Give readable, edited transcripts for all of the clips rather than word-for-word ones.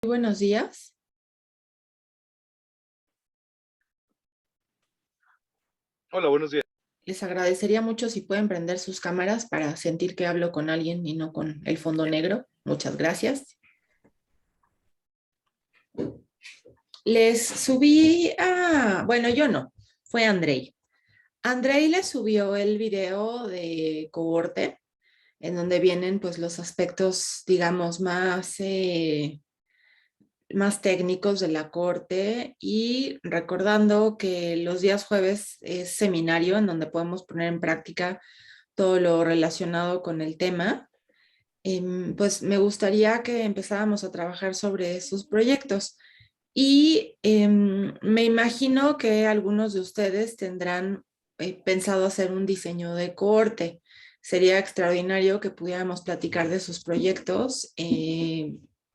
Muy buenos días. Hola, buenos días. Les agradecería mucho si pueden prender sus cámaras para sentir que hablo con alguien y no con el fondo negro. Muchas gracias. Les subí bueno, yo no, fue Andrei. Andrei les subió el video de cohorte, en donde vienen pues los aspectos, digamos, más técnicos de la corte y recordando que los días jueves es seminario en donde podemos poner en práctica todo lo relacionado con el tema. Pues me gustaría que empezáramos a trabajar sobre sus proyectos. Y me imagino que algunos de ustedes tendrán pensado hacer un diseño de cohorte. Sería extraordinario que pudiéramos platicar de sus proyectos,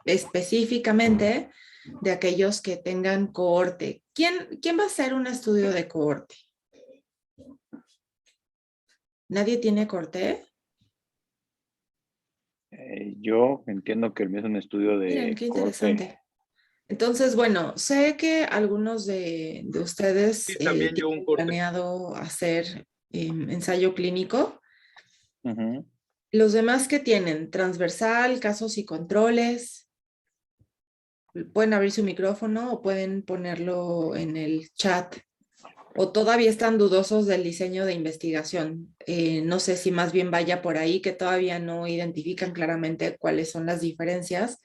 específicamente de aquellos que tengan cohorte. ¿Quién va a hacer un estudio de cohorte? ¿Nadie tiene cohorte? Yo entiendo que el mío es un estudio Miren, de qué corte. interesante. Entonces, bueno, sé que algunos de ustedes Sí, también yo un tienen corte. planeado hacer ensayo clínico. Ujú. Los demás que tienen transversal, casos y controles, pueden abrir su micrófono o pueden ponerlo en el chat. O todavía están dudosos del diseño de investigación. No sé si más bien vaya por ahí, que todavía no identifican claramente cuáles son las diferencias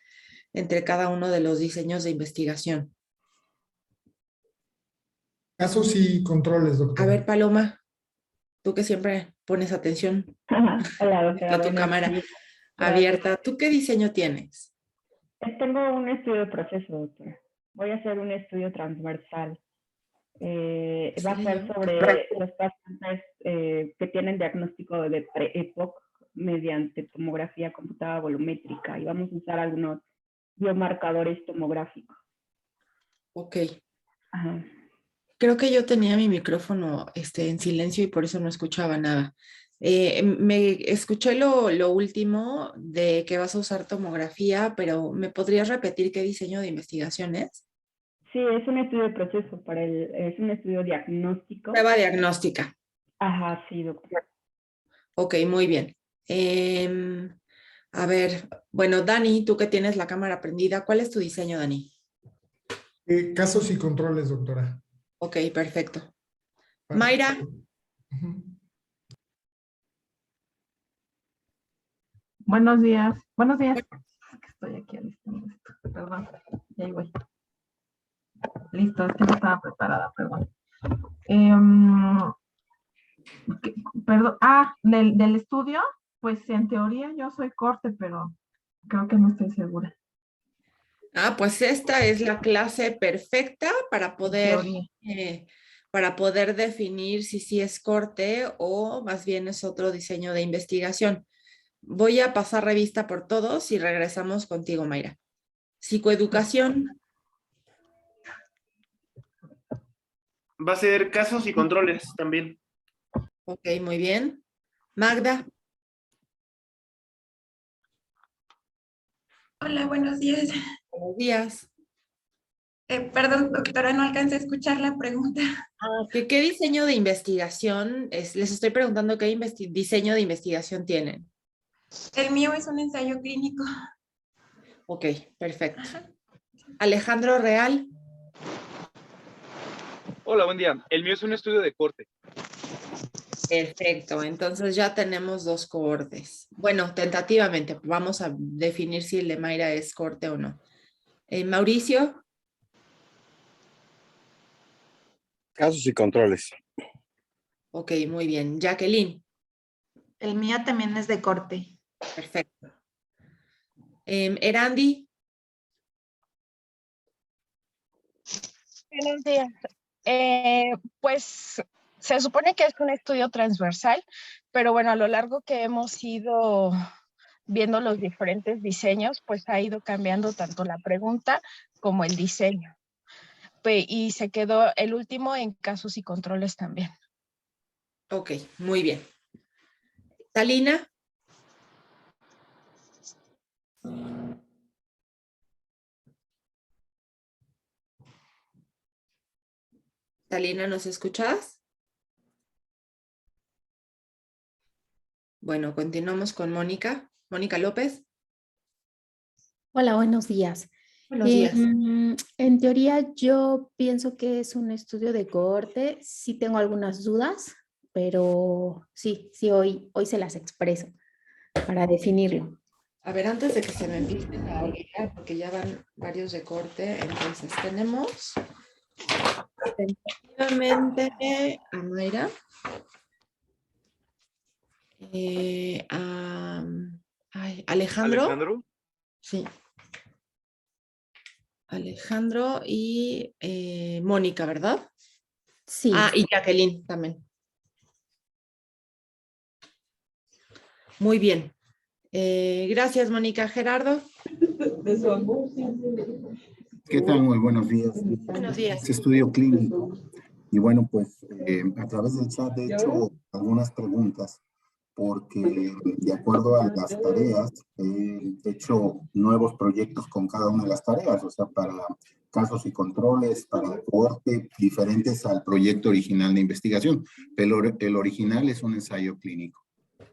entre cada uno de los diseños de investigación. Casos y controles, A ver, doctora. Paloma, tú que siempre pones atención Hola, doctora, a tu buenos cámara días. Gracias. abierta, ¿tú qué diseño tienes? Tengo un estudio de proceso, doctora. Voy a hacer un estudio transversal. Va a ser ¿Serio? sobre los pacientes que tienen diagnóstico de pre-EPOC mediante tomografía computada volumétrica y vamos a usar algunos biomarcadores tomográficos. Ok. Ajá. Creo que yo tenía mi micrófono en silencio y por eso no escuchaba nada. Me escuché lo último de que vas a usar tomografía, pero ¿me podrías repetir qué diseño de investigación es? Sí, es un estudio de proceso es un estudio diagnóstico. Prueba diagnóstica. Ajá, sí, doctora. Ok, muy bien. Em, a ver, bueno, Dani, tú que tienes la cámara prendida, ¿cuál es tu diseño, Dani? Casos y controles, doctora. Ok, perfecto. Para- Mayra, Ujú. Buenos días. Buenos días. Es que estoy aquí alistando esto. Perdón. Ya ahí voy. Listo, es que no estaba preparada, perdón. Em, Perdón. Del estudio, pues en teoría yo soy corte, pero creo que no estoy segura. pues esta es la clase perfecta En teoría. para poder definir si sí es corte o más bien es otro diseño de investigación. Voy a pasar revista por todos y regresamos contigo, Mayra. Psicoeducación, Va a ser casos y controles también. ok, muy bien. Magda, Hola, buenos días. buenos días. Perdón, doctora, no alcancé a escuchar la pregunta. ¿Qué diseño de investigación les estoy preguntando qué diseño de investigación tienen? El mío es un ensayo clínico. Ok, perfecto. Alejandro Real. Hola, buen día. El mío es un estudio de corte. Perfecto, entonces ya tenemos dos cohortes. Bueno, tentativamente, vamos a definir si el de Mayra es corte o no. Mauricio, Casos y controles. ok, muy bien. Jacqueline, El mío también es de corte. perfecto. Erandi, Buenos días. Pues se supone que es un estudio transversal, pero bueno, a lo largo que hemos ido viendo los diferentes diseños, pues ha ido cambiando tanto la pregunta como el diseño. Y se quedó el último en casos y controles también. ok, muy bien. Talina, Talina, ¿nos escuchas? Bueno, continuamos con Mónica. Mónica López. Hola, buenos días. Buenos días. En teoría yo pienso que es un estudio de cohorte. Sí tengo algunas dudas, pero sí, hoy se las expreso para definirlo. A ver, antes de que se me empiecen a olvidar, porque ya van varios de corte, entonces tenemos tentativamente a Mayra, Alejandro. Alejandro. Sí. Alejandro y Mónica, ¿verdad? Sí. Ah, y Jacqueline también. Muy bien. Gracias, Mónica. Gerardo. ¿Qué tal? Muy buenos días. Buenos días. Es estudio clínico. Y bueno, pues a través del chat he hecho algunas preguntas porque de acuerdo a las tareas he hecho nuevos proyectos con cada una de las tareas, o sea, para casos y controles, para cohorte, diferentes al proyecto original de investigación. El original es un ensayo clínico.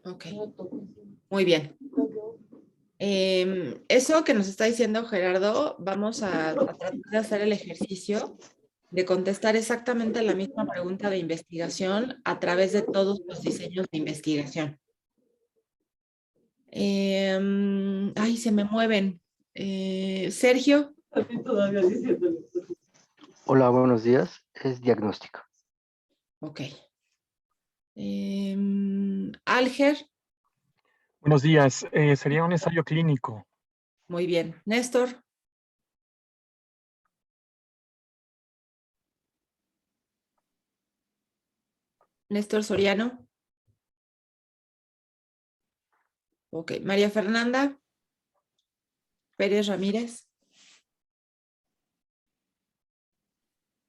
Ok. Muy bien. Eso que nos está diciendo Gerardo, vamos a tratar de hacer el ejercicio de contestar exactamente la misma pregunta de investigación a través de todos los diseños de investigación. Ay, se me mueven. Sergio. Hola, buenos días. Es diagnóstico. Ok. Alger. Buenos días. Sería un ensayo clínico. Muy bien. Néstor. Néstor Soriano. Ok. María Fernanda Pérez Ramírez.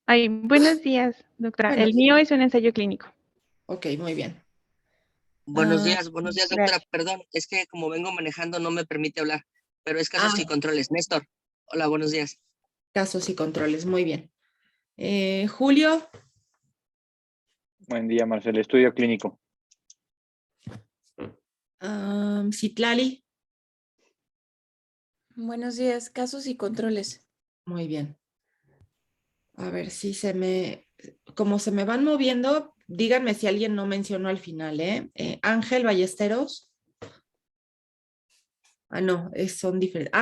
Ay, buenos días, doctora. Buenos El mío es un ensayo clínico. Ok, muy bien. Buenos días, doctora. Gracias. Perdón, es que como vengo manejando no me permite hablar, pero es casos y controles. Néstor, hola, buenos días. Casos y controles, muy bien. Julio. Buen día, Marcelo. Estudio clínico. Citlali. Buenos días, casos y controles. Muy bien. A ver si como se me van moviendo, díganme si alguien no mencionó al final, ¿eh? Ángel Ballesteros. Ah, no, son diferentes.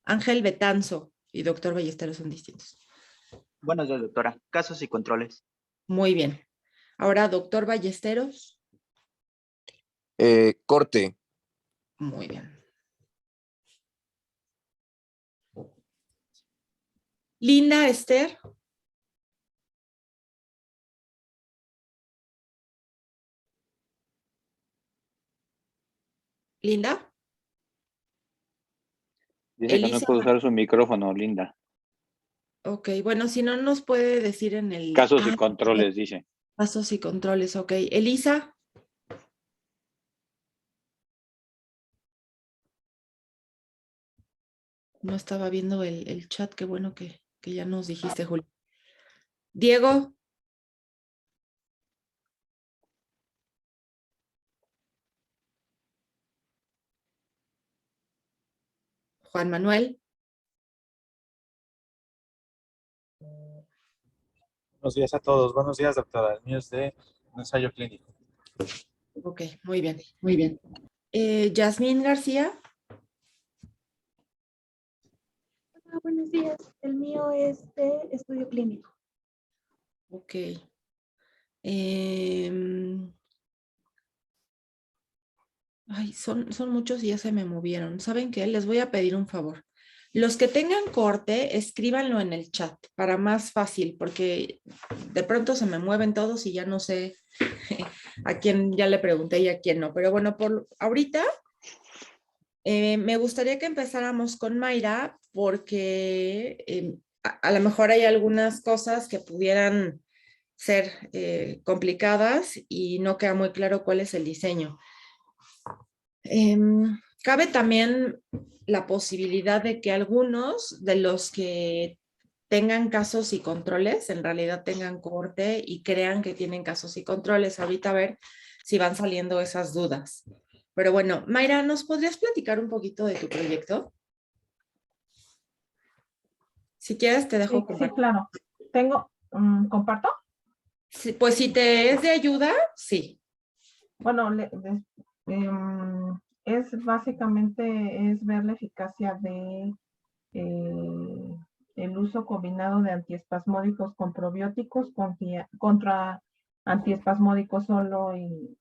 Ángel Betanzo y doctor Ballesteros son distintos. Buenos días, doctora. Casos y controles. Muy bien. Ahora, doctor Ballesteros. Corte. Muy bien. Linda Esther. Linda. Dice que no Elisa. puede usar su micrófono, Linda. Ok, bueno, si no nos puede decir en el... Casos y controles, dice. Casos y controles, ok. Elisa. No estaba viendo el chat, qué bueno que ya nos dijiste, Julio. Diego. Juan Manuel. Buenos días a todos. Buenos días, doctora. El mío es de un ensayo clínico. Ok, muy bien, muy bien. Yasmín García. Hola, buenos días. El mío es de estudio clínico. Ok. Ay, son muchos y ya se me movieron. ¿Saben qué? Les voy a pedir un favor. Los que tengan corte, escríbanlo en el chat para más fácil, porque de pronto se me mueven todos y ya no sé a quién ya le pregunté y a quién no. Pero bueno, por ahorita me gustaría que empezáramos con Mayra, porque a lo mejor hay algunas cosas que pudieran ser complicadas y no queda muy claro cuál es el diseño. Cabe también la posibilidad de que algunos de los que tengan casos y controles, en realidad tengan corte y crean que tienen casos y controles. Ahorita a ver si van saliendo esas dudas. Pero bueno, Mayra, ¿nos podrías platicar un poquito de tu proyecto? Si quieres, te dejo Sí, claro. ¿Comparto? Sí, pues si te es de ayuda, sí. Bueno, es básicamente es ver la eficacia de el uso combinado de antiespasmódicos con probióticos contra antiespasmódicos solo y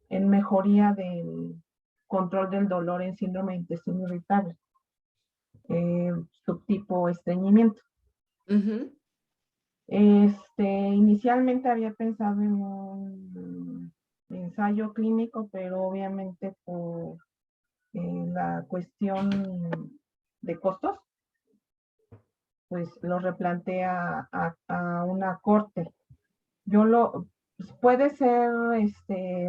en mejoría del control del dolor en síndrome de intestino irritable, subtipo estreñimiento. Inicialmente había pensado en un ensayo clínico, pero obviamente por la cuestión de costos, pues lo replanteé a una corte. Puede ser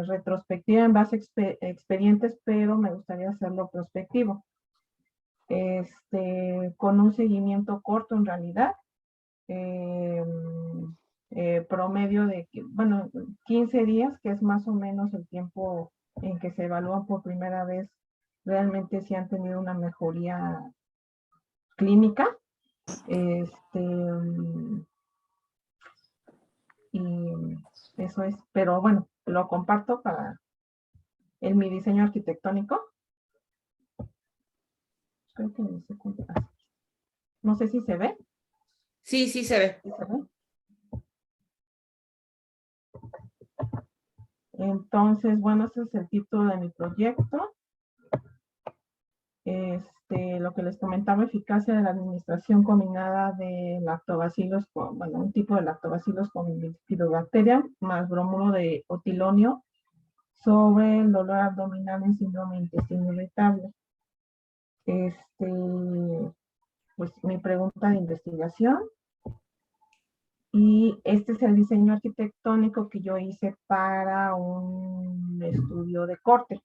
retrospectiva en base a expedientes, pero me gustaría hacerlo prospectivo. Con un seguimiento corto en realidad, promedio de, 15 días, que es más o menos el tiempo en que se evalúan por primera vez realmente si han tenido una mejoría clínica. Y eso es, pero bueno, lo comparto en mi diseño arquitectónico. Creo que no sé si se ve. Sí, sí se ve. ¿Sí se ve? Entonces, bueno, ese es el título de mi proyecto. Lo que les comentaba, eficacia de la administración combinada de lactobacilos, un tipo de lactobacilos con bifidobacteria más bromuro de otilonio sobre el dolor abdominal en síndrome de intestino irritable. Pues mi pregunta de investigación. Y este es el diseño arquitectónico que yo hice para un estudio de corte.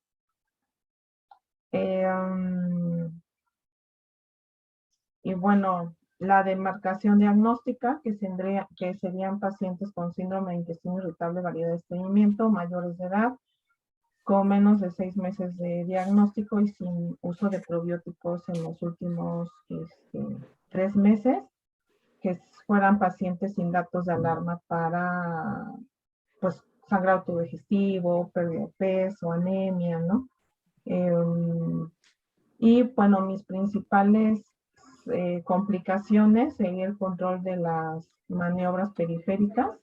Y bueno, la demarcación diagnóstica, que serían pacientes con síndrome de intestino irritable, variedad de estreñimiento, mayores de edad, con menos de 6 meses de diagnóstico y sin uso de probióticos en los últimos 3 meses, que fueran pacientes sin datos de alarma para, pues, sangrado autodigestivo, pérdida de peso, anemia, ¿no? Y bueno, mis principales complicaciones sería el control de las maniobras periféricas,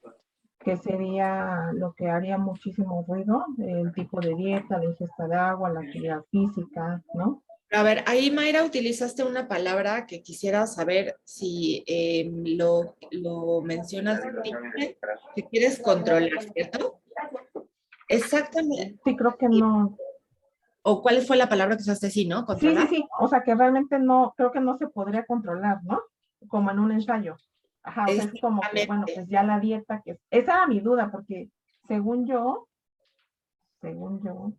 que sería lo que haría muchísimo ruido, el tipo de dieta, la ingesta de agua, la actividad física, ¿no? A ver, ahí Mayra utilizaste una palabra que quisiera saber si lo mencionas, que quieres controlar, ¿cierto? Exactamente. Sí, creo que no. ¿O cuál fue la palabra que usaste? Sí, ¿no? ¿Controlar? Sí. O sea, que realmente no, creo que no se podría controlar, ¿no? Como en un ensayo. Ajá, o sea, es como que, bueno, pues ya la dieta, esa era mi duda, porque según yo,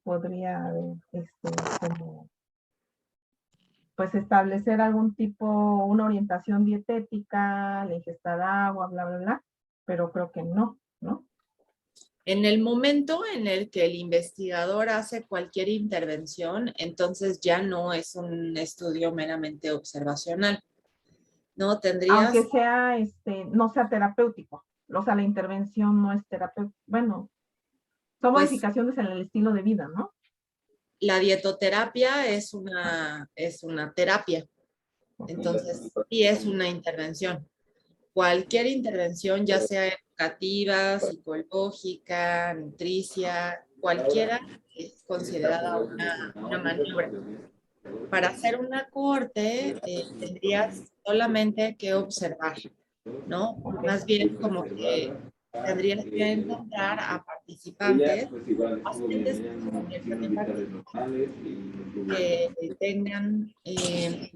podría como, pues establecer algún tipo, una orientación dietética, la ingesta de agua, bla, bla, bla, pero creo que no, ¿no? En el momento en el que el investigador hace cualquier intervención, entonces ya no es un estudio meramente observacional. No tendrías... Aunque sea, no sea terapéutico. O sea, la intervención no es terapéutica. Bueno, son modificaciones en el estilo de vida, ¿no? La dietoterapia es una terapia. Entonces, sí es una intervención. Cualquier intervención, ya sea educativa, psicológica, nutricia, cualquiera es considerada una maniobra. Para hacer una corte tendrías solamente que observar, ¿no? Más bien como que tendrías que encontrar a participantes, pacientes que tengan, que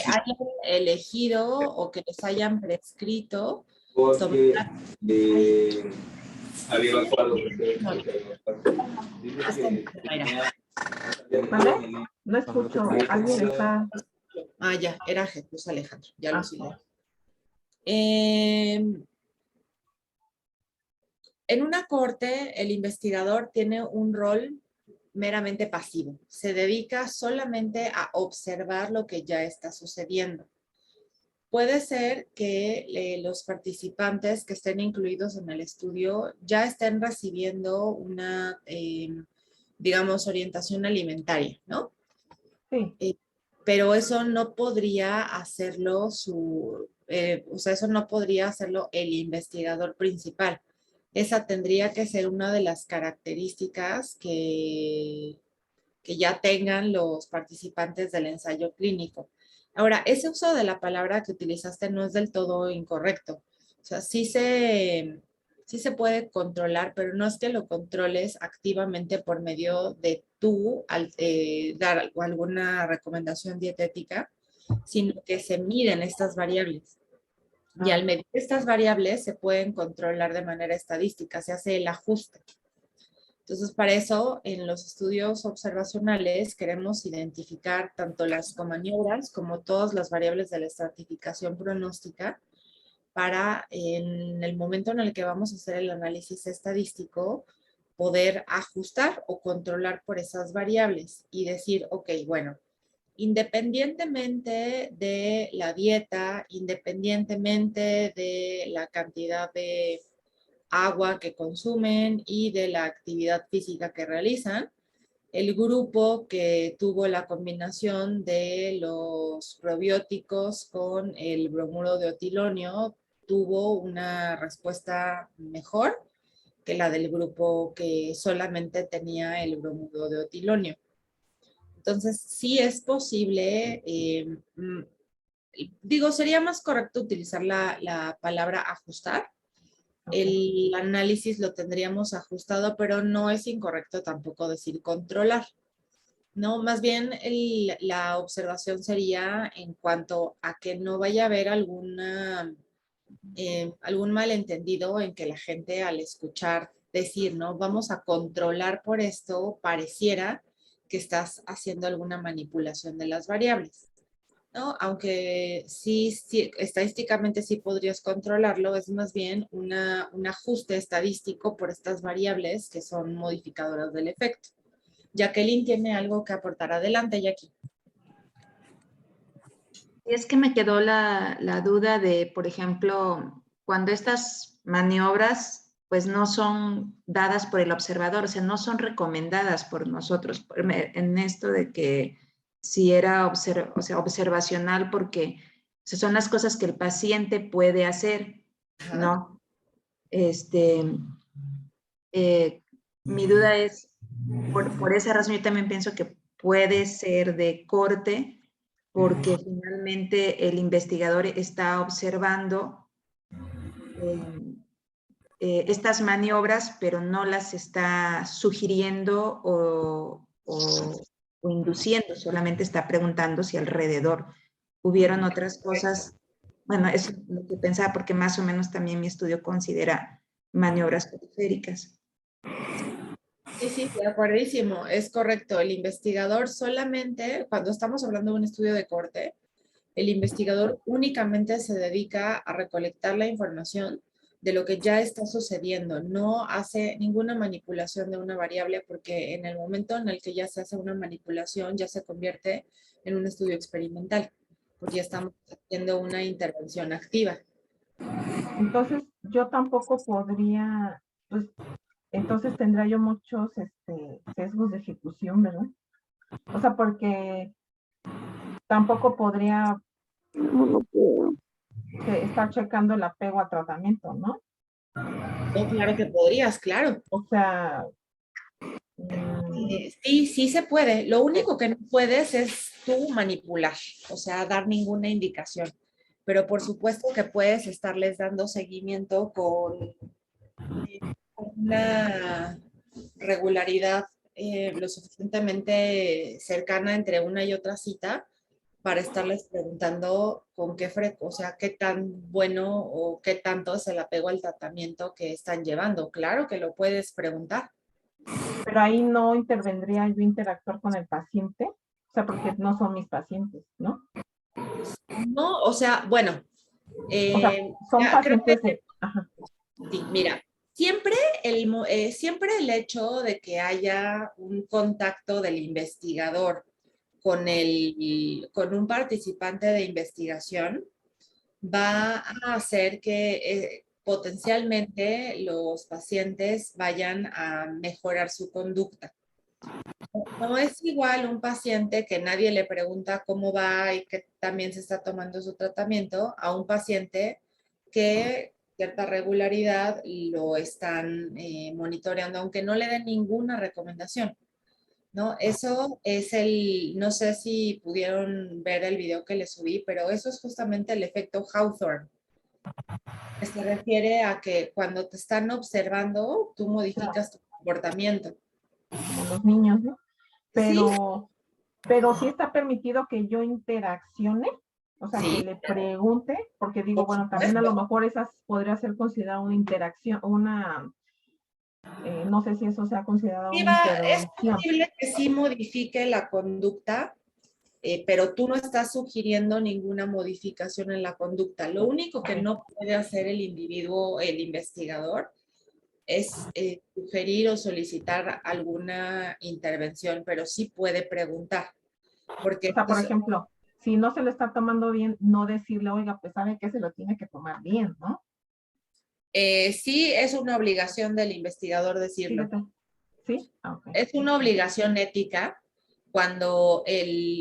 hayan elegido o que les hayan prescrito ¿Vale? No escucho. Alguien está... Ah, ya, era Jesús Alejandro, ya lo sigo. En una corte, el investigador tiene un rol meramente pasivo. Se dedica solamente a observar lo que ya está sucediendo. Puede ser que los participantes que estén incluidos en el estudio ya estén recibiendo una, digamos, orientación alimentaria, ¿no? Sí. Pero eso no podría hacerlo o sea, eso no podría hacerlo el investigador principal. Esa tendría que ser una de las características que ya tengan los participantes del ensayo clínico. Ahora, ese uso de la palabra que utilizaste no es del todo incorrecto. O sea, sí se puede controlar, pero no es que lo controles activamente por medio de tú al dar alguna recomendación dietética, sino que se miden estas variables. Y al medir estas variables se pueden controlar de manera estadística, se hace el ajuste. Entonces, para eso, en los estudios observacionales queremos identificar tanto las comaniobras como todas las variables de la estratificación pronóstica para, en el momento en el que vamos a hacer el análisis estadístico, poder ajustar o controlar por esas variables y decir, ok, bueno, independientemente de la dieta, independientemente de la cantidad de agua que consumen y de la actividad física que realizan, el grupo que tuvo la combinación de los probióticos con el bromuro de otilonio tuvo una respuesta mejor que la del grupo que solamente tenía el bromuro de otilonio. Entonces, sí es posible, digo, sería más correcto utilizar la palabra ajustar. El análisis lo tendríamos ajustado, pero no es incorrecto tampoco decir controlar. No, más bien la observación sería en cuanto a que no vaya a haber algún malentendido en que la gente al escuchar decir, ¿no? Vamos a controlar por esto, pareciera que estás haciendo alguna manipulación de las variables, ¿no? Aunque sí, estadísticamente sí podrías controlarlo, es más bien un ajuste estadístico por estas variables que son modificadoras del efecto. Jacqueline tiene algo que aportar. Adelante, Jackie. Es que me quedó la duda de, por ejemplo, cuando estas maniobras pues no son dadas por el observador, o sea, no son recomendadas por nosotros, en esto de que si era observacional porque son las cosas que el paciente puede hacer, ¿no? Mi duda es, por esa razón yo también pienso que puede ser de corte, porque finalmente el investigador está observando estas maniobras, pero no las está sugiriendo o induciendo, solamente está preguntando si alrededor hubieron otras cosas. Bueno, eso es lo que pensaba, porque más o menos también mi estudio considera maniobras periféricas. Sí, de acuerdísimo, es correcto. El investigador solamente, cuando estamos hablando de un estudio de corte, el investigador únicamente se dedica a recolectar la información de lo que ya está sucediendo. No hace ninguna manipulación de una variable porque en el momento en el que ya se hace una manipulación ya se convierte en un estudio experimental, porque ya estamos haciendo una intervención activa. Entonces, yo tampoco podría, pues, entonces tendría yo muchos sesgos de ejecución, ¿verdad? O sea, porque tampoco podría estar checando el apego a tratamiento, ¿no? No, claro que podrías, claro. O sea... Sí se puede. Lo único que no puedes es tú manipular, o sea, dar ninguna indicación. Pero por supuesto que puedes estarles dando seguimiento con una regularidad lo suficientemente cercana entre una y otra cita para estarles preguntando con qué frecuencia, o sea, qué tan bueno o qué tanto es el apego al tratamiento que están llevando. Claro que lo puedes preguntar. Pero ahí no intervendría yo interactuar con el paciente, o sea, porque no son mis pacientes, ¿no? No, o sea, bueno, O sea, son ya, creo pacientes que de... Ajá. sí, mira, siempre el hecho de que haya un contacto del investigador con un participante de investigación va a hacer que potencialmente los pacientes vayan a mejorar su conducta. No es igual un paciente que nadie le pregunta cómo va y que también se está tomando su tratamiento a un paciente que cierta regularidad lo están monitoreando, aunque no le den ninguna recomendación, ¿no? Eso es no sé si pudieron ver el video que les subí, pero eso es justamente el efecto Hawthorne, que se refiere a que cuando te están observando, tú modificas tu comportamiento. Como los niños, ¿no? Sí. Pero sí está permitido que yo interaccione, o sea, Sí. que le pregunte, porque digo, Por bueno, también a lo supuesto. mejor esas podría ser considerada una interacción, no sé si eso sea considerado una Es intervención. posible que sí modifique la conducta, pero tú no estás sugiriendo ninguna modificación en la conducta. Lo único que no puede hacer el individuo, el investigador, es sugerir o solicitar alguna intervención, pero sí puede preguntar. Porque, O sea, por ejemplo, si no se lo está tomando bien, no decirle, oiga, pues sabe que se lo tiene que tomar bien, ¿no? sí es una obligación del investigador decirlo. Fíjate. ¿Sí? Okay. Es una obligación ética cuando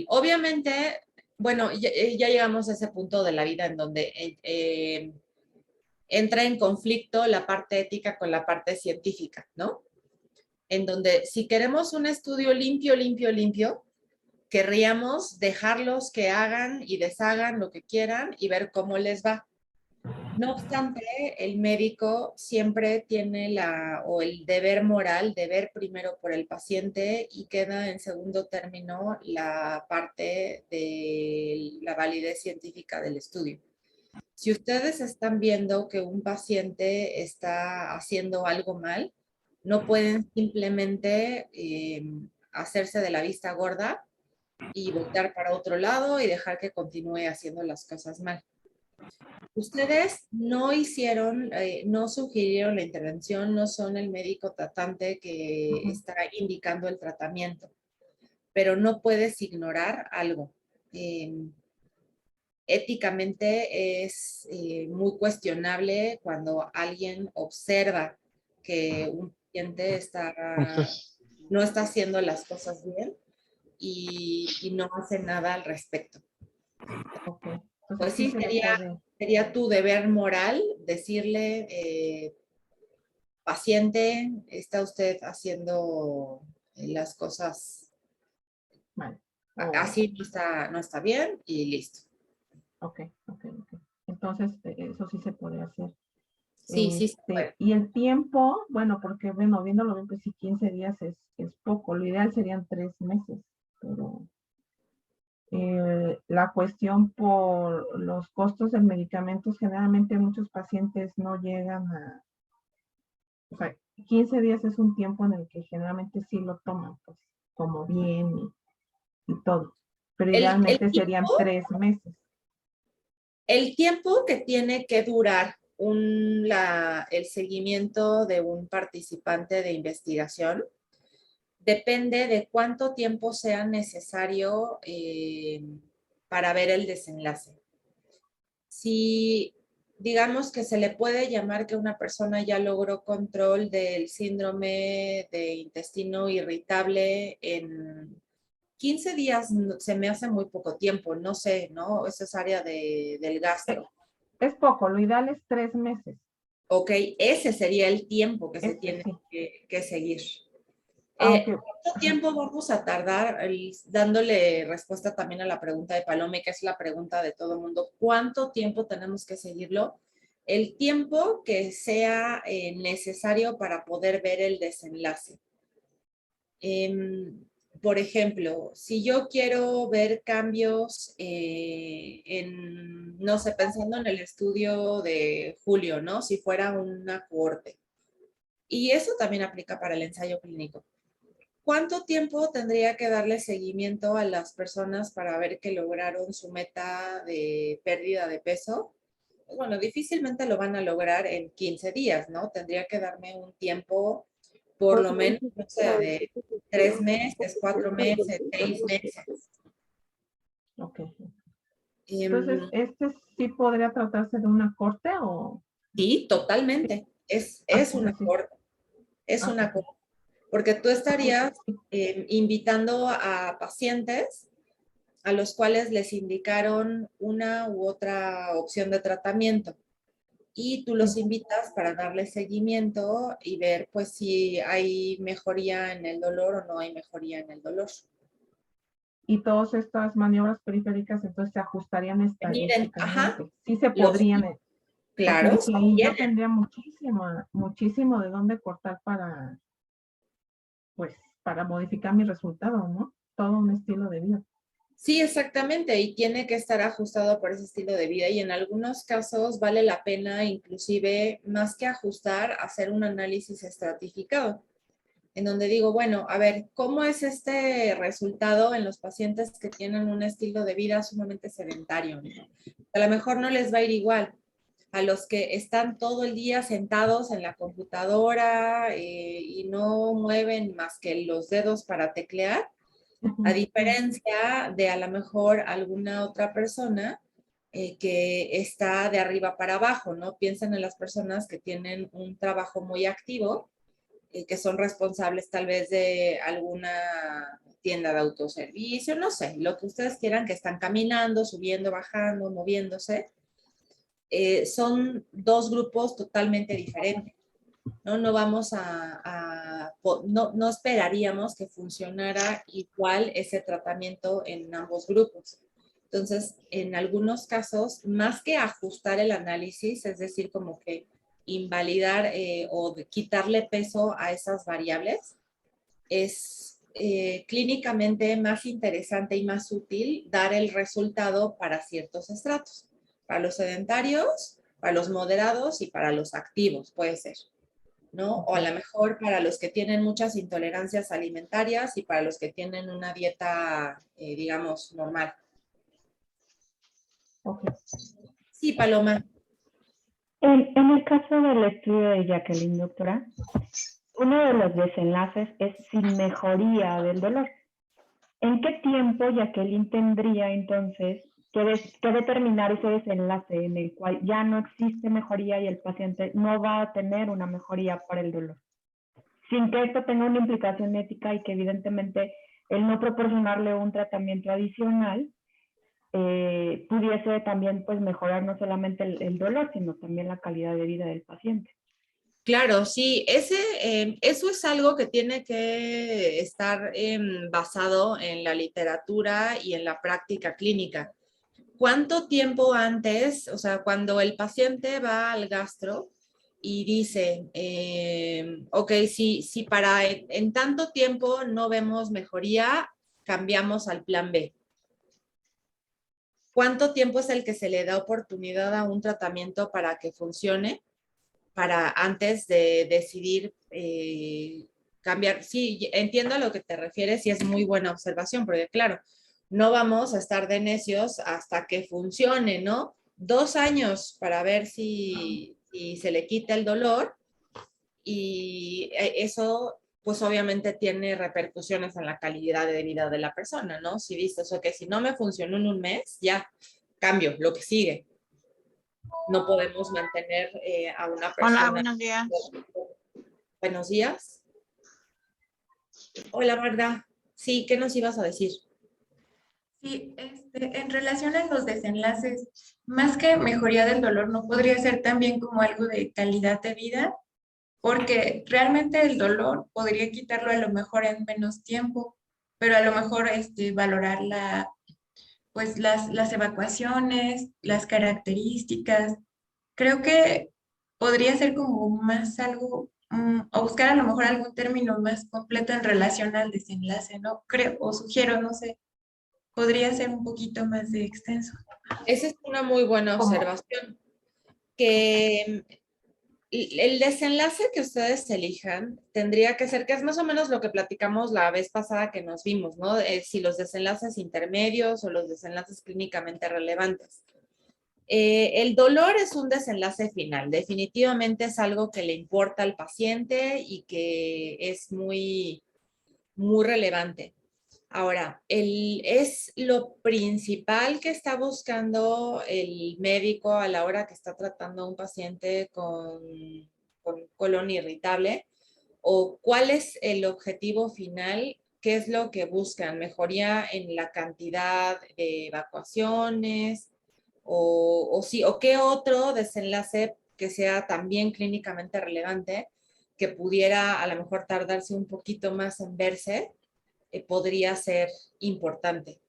obviamente, bueno, ya llegamos a ese punto de la vida en donde entra en conflicto la parte ética con la parte científica, ¿no? En donde si queremos un estudio limpio, querríamos dejarlos que hagan y deshagan lo que quieran y ver cómo les va. No obstante, el médico siempre tiene el deber moral de ver primero por el paciente y queda en segundo término la parte de la validez científica del estudio. Si ustedes están viendo que un paciente está haciendo algo mal, no pueden simplemente hacerse de la vista gorda y voltear para otro lado y dejar que continúe haciendo las cosas mal. Ustedes no hicieron, no sugirieron la intervención, no son el médico tratante que está indicando el tratamiento, pero no puedes ignorar algo. Éticamente es muy cuestionable cuando alguien observa que un paciente no está haciendo las cosas bien y no hace nada al respecto. Okay. Entonces, pues sí, se sería tu deber moral decirle, paciente, está usted haciendo las cosas vale. así, no está bien y listo. Ok. Entonces, eso sí se puede hacer. Sí, sí se puede. Y el tiempo, bueno, porque bueno, viéndolo bien, pues sí, 15 días es poco. Lo ideal serían 3 meses, pero la cuestión por los costos de medicamentos, generalmente muchos pacientes no llegan a, o sea, 15 días es un tiempo en el que generalmente sí lo toman, pues, como bien y todo. Pero idealmente serían 3 meses. El tiempo que tiene que durar el seguimiento de un participante de investigación depende de cuánto tiempo sea necesario para ver el desenlace. Si digamos que se le puede llamar que una persona ya logró control del síndrome de intestino irritable en 15 días, se me hace muy poco tiempo, no sé, ¿no? Esa es área del gastro. Es poco, lo ideal es 3 meses. Ok, ese sería el tiempo que se tiene que seguir. ¿Cuánto tiempo vamos a tardar? Dándole respuesta también a la pregunta de Palome, que es la pregunta de todo el mundo. ¿Cuánto tiempo tenemos que seguirlo? El tiempo que sea necesario para poder ver el desenlace. Por ejemplo, si yo quiero ver cambios no sé, pensando en el estudio de Julio, ¿no? Si fuera una cohorte. Y eso también aplica para el ensayo clínico. ¿cuánto tiempo tendría que darle seguimiento a las personas para ver que lograron su meta de pérdida de peso? Bueno, difícilmente lo van a lograr en 15 días, ¿no? Tendría que darme un tiempo, por lo menos, no sé, de 3 meses, 4 meses, 6 meses. Ok. Entonces, ¿este sí podría tratarse de una corte o...? Sí, totalmente. Es una corte. Es una corte. Porque tú estarías invitando a pacientes a los cuales les indicaron una u otra opción de tratamiento. Y tú los invitas para darles seguimiento y ver pues si hay mejoría en el dolor o no hay mejoría en el dolor. Y todas estas maniobras periféricas entonces se ajustarían estadísticamente. Ajá. Sí se podrían. Claro. Porque ahí yo tendría muchísimo de dónde cortar para, pues, para modificar mi resultado, ¿no? Todo un estilo de vida. Sí, exactamente, y tiene que estar ajustado por ese estilo de vida y en algunos casos vale la pena inclusive más que ajustar, hacer un análisis estratificado, en donde digo, bueno, a ver, ¿cómo es este resultado en los pacientes que tienen un estilo de vida sumamente sedentario? A lo mejor no les va a ir igual a los que están todo el día sentados en la computadora y no mueven más que los dedos para teclear, a diferencia de a lo mejor alguna otra persona que está de arriba para abajo, ¿no? Piensen en las personas que tienen un trabajo muy activo, que son responsables tal vez de alguna tienda de autoservicio, no sé, lo que ustedes quieran, que están caminando, subiendo, bajando, moviéndose. Son dos grupos totalmente diferentes. No vamos no esperaríamos que funcionara igual ese tratamiento en ambos grupos. Entonces, en algunos casos, más que ajustar el análisis, es decir, como que invalidar o quitarle peso a esas variables, es clínicamente más interesante y más útil dar el resultado para ciertos estratos, para los sedentarios, para los moderados y para los activos, puede ser, ¿no? O a lo mejor para los que tienen muchas intolerancias alimentarias y para los que tienen una dieta, digamos, normal. Sí, Paloma. En el caso del estudio de Jacqueline, doctora, uno de los desenlaces es sin mejoría del dolor. ¿En qué tiempo Jacqueline tendría entonces que determinar ese desenlace en el cual ya no existe mejoría y el paciente no va a tener una mejoría por el dolor? Sin que esto tenga una implicación ética y que evidentemente el no proporcionarle un tratamiento adicional pudiese también pues mejorar no solamente el dolor, sino también la calidad de vida del paciente. Claro, sí, eso es algo que tiene que estar basado en la literatura y en la práctica clínica. ¿Cuánto tiempo antes, o sea, cuando el paciente va al gastro y dice, ok, si para en tanto tiempo no vemos mejoría, cambiamos al plan B? ¿Cuánto tiempo es el que se le da oportunidad a un tratamiento para que funcione? Para antes de decidir cambiar. Sí, entiendo a lo que te refieres y es muy buena observación, porque claro, no vamos a estar de necios hasta que funcione, ¿no? 2 años para ver si se le quita el dolor y eso pues obviamente tiene repercusiones en la calidad de vida de la persona, ¿no? Si dices, ok, si no me funcionó en un mes, ya, cambio, lo que sigue. No podemos mantener a una persona. Hola, buenos días. Buenos días. Hola, Magda. Sí, ¿qué nos ibas a decir? Sí, en relación a los desenlaces, más que mejoría del dolor, ¿no podría ser también como algo de calidad de vida? Porque realmente el dolor podría quitarlo a lo mejor en menos tiempo, pero a lo mejor valorar pues las evacuaciones, las características. Creo que podría ser como más algo, o buscar a lo mejor algún término más completo en relación al desenlace, ¿no? Creo, o sugiero, no sé, podría ser un poquito más de extenso. Esa es una muy buena observación, que el desenlace que ustedes elijan tendría que ser, que es más o menos lo que platicamos la vez pasada que nos vimos, ¿no? Si los desenlaces intermedios o los desenlaces clínicamente relevantes. El dolor es un desenlace final, definitivamente es algo que le importa al paciente y que es muy, muy relevante. Ahora, es lo principal que está buscando el médico a la hora que está tratando a un paciente con colon irritable, o cuál es el objetivo final, qué es lo que buscan, mejoría en la cantidad de evacuaciones, o qué otro desenlace que sea también clínicamente relevante, que pudiera a lo mejor tardarse un poquito más en verse, podría ser importante.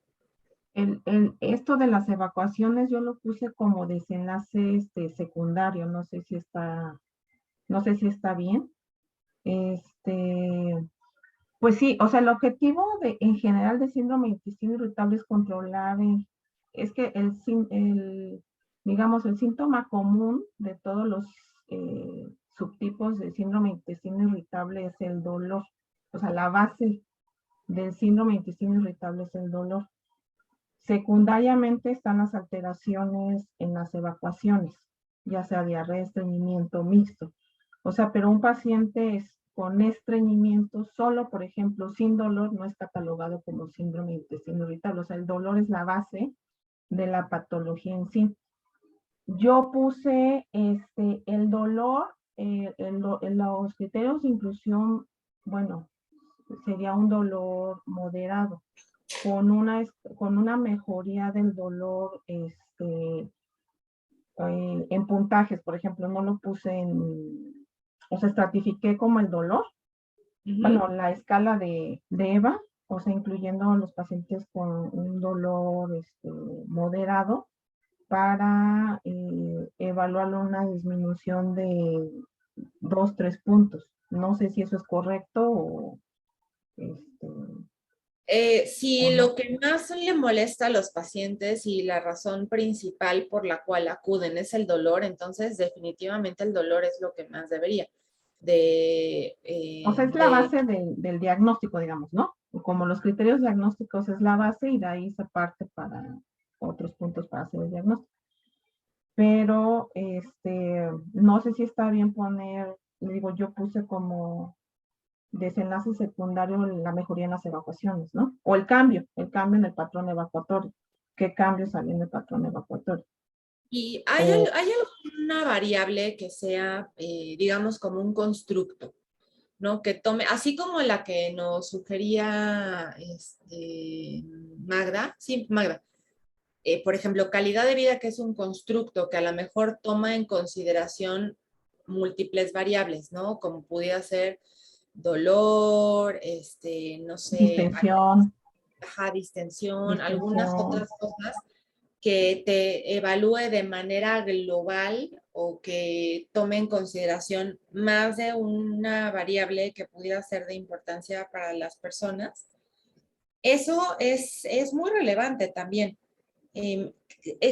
Esto de las evacuaciones yo lo puse como desenlace secundario, no sé si está bien. Pues sí, o sea, el objetivo en general de síndrome de intestino irritable es controlar, es que digamos, el síntoma común de todos los subtipos de síndrome de intestino irritable es el dolor. O sea, la base del síndrome de intestino irritable es el dolor. Secundariamente están las alteraciones en las evacuaciones, ya sea diarrea, estreñimiento mixto. O sea, pero un paciente con estreñimiento solo, por ejemplo, sin dolor, no es catalogado como síndrome de intestino irritable. O sea, el dolor es la base de la patología en sí. Yo puse el dolor, en los criterios de inclusión, bueno, sería un dolor moderado, con una mejoría del dolor en puntajes. Por ejemplo, no lo puse o sea, estratifiqué como el dolor. Bueno, la escala de EVA, o sea, incluyendo a los pacientes con un dolor moderado, para evaluar una disminución de 2, 3 puntos. No sé si eso es correcto o... Si lo que más le molesta a los pacientes y la razón principal por la cual acuden es el dolor, entonces definitivamente el dolor es lo que más debería. O sea, es la base del diagnóstico, digamos, ¿no? Como los criterios diagnósticos es la base y de ahí se parte para otros puntos para hacer el diagnóstico. Pero no sé si está bien poner, le digo, yo puse como desenlace secundario la mejoría en las evacuaciones, ¿no? O el cambio en el patrón evacuatorio. ¿Qué cambios hay en el patrón evacuatorio? ¿Y hay alguna variable que sea, digamos, como un constructo, ¿no? Que tome, así como la que nos sugería Magda, sí, Magda, por ejemplo, calidad de vida, que es un constructo que a lo mejor toma en consideración múltiples variables, ¿no? Como pudiera ser dolor, no sé, distensión, algunas otras cosas que te evalúe de manera global o que tome en consideración más de una variable que pudiera ser de importancia para las personas. Eso es muy relevante también. ¿Qué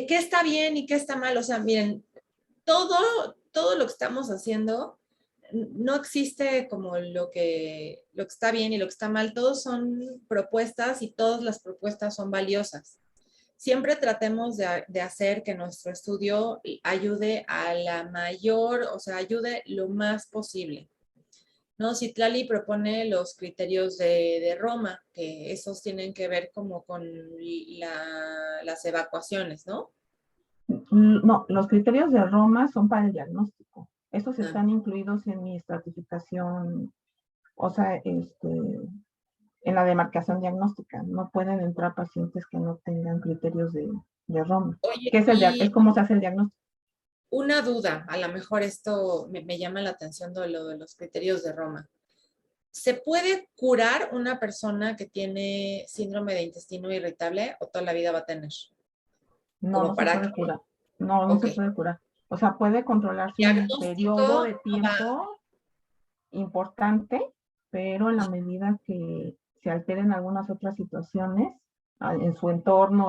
está bien y qué está mal? O sea, miren, todo lo que estamos haciendo, no existe como lo que está bien y lo que está mal. Todos son propuestas y todas las propuestas son valiosas. Siempre tratemos de hacer que nuestro estudio ayude a la mayor, o sea, ayude lo más posible, ¿no? Citlali propone los criterios de Roma, que esos tienen que ver como con las evacuaciones, ¿no? No, los criterios de Roma son para el diagnóstico. Estos están incluidos en mi estratificación, o sea, en la demarcación diagnóstica. No pueden entrar pacientes que no tengan criterios de Roma. Oye, ¿Qué es cómo se hace el diagnóstico? Una duda, a lo mejor esto me llama la atención de lo de los criterios de Roma. ¿Se puede curar una persona que tiene síndrome de intestino irritable o toda la vida va a tener? No, no se puede curar. No se puede curar. O sea, puede controlarse un periodo de tiempo importante, pero en la medida que se alteren algunas otras situaciones en su entorno,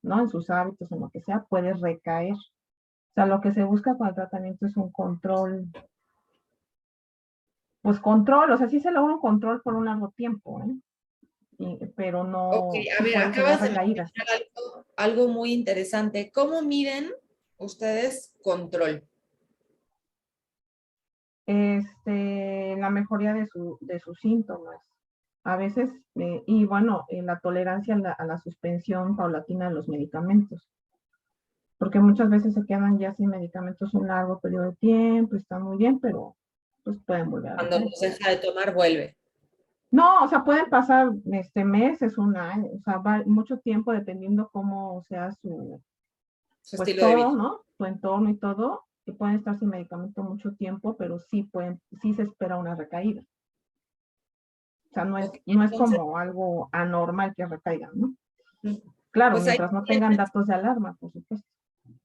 ¿no? En sus hábitos, en lo que sea, puede recaer. O sea, lo que se busca con el tratamiento es un control pues control, o sea, sí se logra un control por un largo tiempo, ¿eh? Pero no Ok, a ver, puede tener acabas de recaídas. mencionar algo muy interesante. ¿Cómo miden ustedes control? La mejoría de sus síntomas. A veces, y bueno, la tolerancia a la suspensión paulatina de los medicamentos. Porque muchas veces se quedan ya sin medicamentos un largo periodo de tiempo, están muy bien, pero pues pueden volver a Cuando recaer. los deja de tomar, vuelve. No, o sea, pueden pasar meses, un año, o sea, mucho tiempo dependiendo cómo sea su pues estilo de todo, vida. ¿no? Su entorno y todo, que pueden estar sin medicamento mucho tiempo, pero sí se espera una recaída. O sea, no es Entonces, como algo anormal que recaigan, ¿no? Claro, pues mientras no tengan datos de alarma, por supuesto.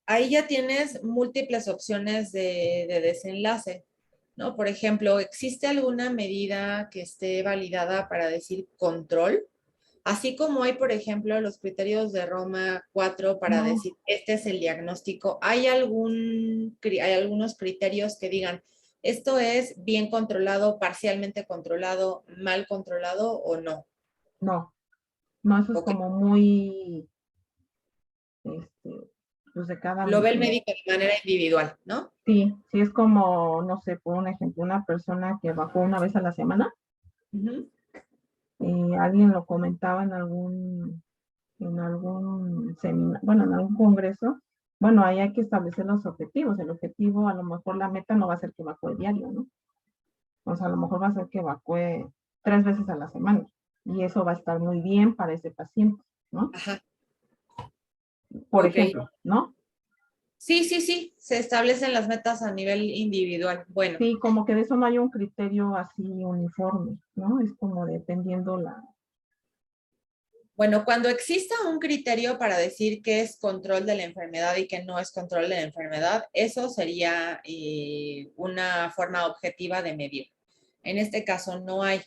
ahí ya tienes múltiples opciones de desenlace, ¿no? Por ejemplo, ¿existe alguna medida que esté validada para decir control? Así como hay, por ejemplo, los criterios de Roma 4 para No. decir, este es el diagnóstico. ¿Hay algunos criterios que digan, esto es bien controlado, parcialmente controlado, mal controlado o no? No, eso es como muy, pues de cada Lo ve el uno. médico de manera individual, ¿no? Sí, es como, no sé, por un ejemplo, una persona que bajó una vez a la semana. Alguien lo comentaba en algún seminario, bueno, en algún congreso. Bueno, ahí hay que establecer los objetivos. El objetivo, a lo mejor la meta no va a ser que evacúe diario, ¿no? O sea, a lo mejor va a ser que evacúe 3 veces a la semana. Y eso va a estar muy bien para ese paciente, ¿no? Ajá. Por ejemplo, ¿no? Sí, se establecen las metas a nivel individual. Bueno. Sí, como que de eso no hay un criterio así uniforme, ¿no? Es como dependiendo Bueno, cuando exista un criterio para decir qué es control de la enfermedad y qué no es control de la enfermedad, eso sería una forma objetiva de medir. En este caso no hay.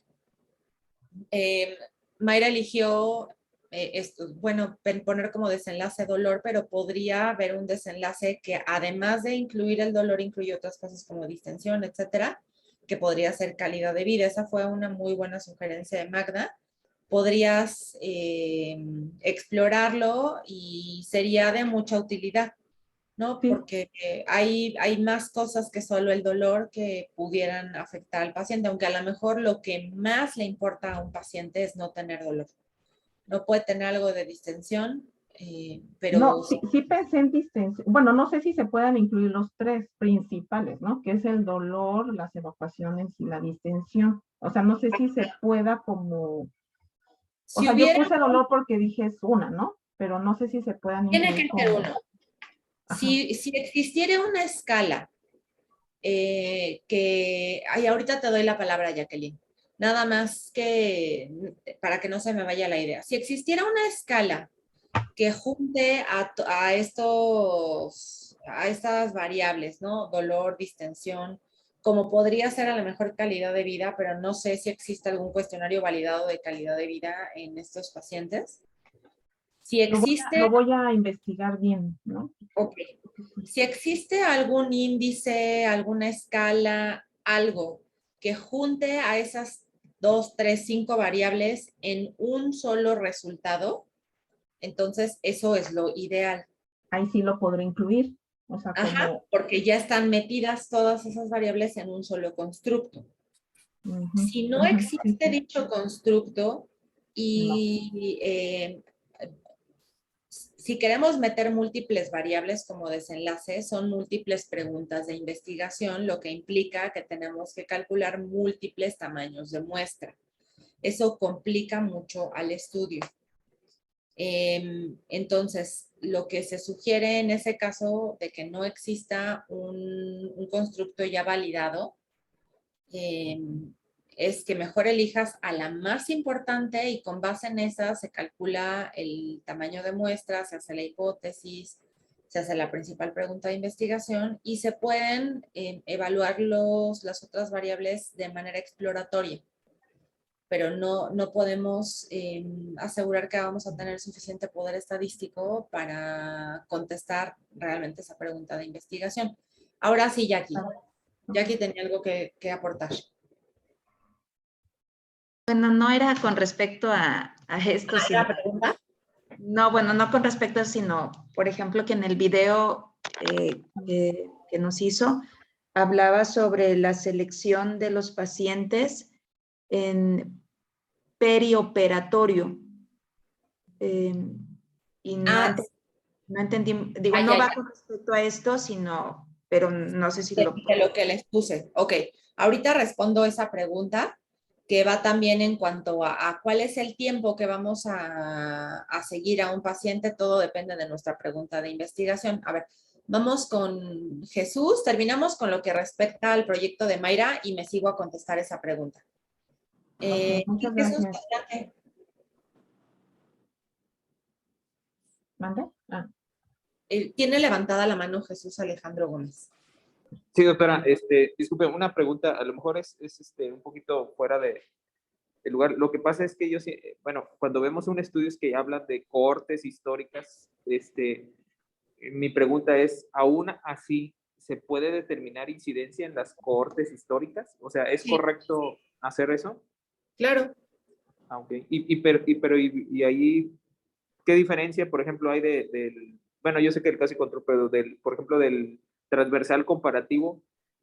Mayra eligió poner como desenlace dolor, pero podría haber un desenlace que además de incluir el dolor, incluye otras cosas como distensión, etcétera, que podría ser calidad de vida. Esa fue una muy buena sugerencia de Magda. Podrías explorarlo y sería de mucha utilidad, ¿no? Sí. Porque hay más cosas que solo el dolor que pudieran afectar al paciente, aunque a lo mejor lo que más le importa a un paciente es no tener dolor. No puede tener algo de distensión, pero... No, sí pensé en distensión. Bueno, no sé si se puedan incluir los 3 principales, ¿no? Que es el dolor, las evacuaciones y la distensión. O sea, no sé si se pueda como... O sea, yo puse dolor porque dije es una, ¿no? Pero no sé si se puedan incluir. Tiene que ser uno. Si existiera una escala ahorita te doy la palabra, Jacqueline. Nada más que para que no se me vaya la idea. Si existiera una escala que junte a estas variables, ¿no? Dolor, distensión, como podría ser a la mejor calidad de vida, pero no sé si existe algún cuestionario validado de calidad de vida en estos pacientes. Si existe... Lo voy a investigar bien, ¿no? Ok. Si existe algún índice, alguna escala, algo que junte a esas 2, 3, 5 variables en un solo resultado, entonces eso es lo ideal. Ahí sí lo podré incluir. O sea, como... porque ya están metidas todas esas variables en un solo constructo. Si no existe dicho constructo y si queremos meter múltiples variables como desenlace, son múltiples preguntas de investigación, lo que implica que tenemos que calcular múltiples tamaños de muestra. Eso complica mucho al estudio. Entonces, lo que se sugiere en ese caso de que no exista un constructo ya validado, es que mejor elijas a la más importante y con base en esa se calcula el tamaño de muestra, se hace la hipótesis, se hace la principal pregunta de investigación y se pueden evaluar las otras variables de manera exploratoria. Pero no podemos asegurar que vamos a tener suficiente poder estadístico para contestar realmente esa pregunta de investigación. Ahora sí, Jackie. Jackie tenía algo que aportar. Bueno, no era con respecto a esto, sino... ¿La pregunta? No, bueno, no con respecto, sino, por ejemplo, que en el video que nos hizo, hablaba sobre la selección de los pacientes en perioperatorio. Y no entendí, digo, no va con respecto a esto, sino, pero no sé si lo... De lo que les puse. Ok, ahorita respondo esa pregunta que va también en cuanto a cuál es el tiempo que vamos a seguir a un paciente. Todo depende de nuestra pregunta de investigación. A ver, vamos con Jesús. Terminamos con lo que respecta al proyecto de Mayra y me sigo a contestar esa pregunta. Muchas Jesús, gracias. adelante. ¿Mande? Tiene levantada la mano Jesús Alejandro Gómez. Sí, doctora, disculpe, una pregunta, a lo mejor es un poquito fuera de lugar. Lo que pasa es que yo, bueno, cuando vemos un estudios que hablan de cohortes históricas, mi pregunta es, ¿aún así se puede determinar incidencia en las cohortes históricas? O sea, ¿es correcto hacer eso? Claro. Ok, y ahí, ¿qué diferencia, por ejemplo, hay del, bueno, yo sé que el caso y control, pero por ejemplo, del transversal comparativo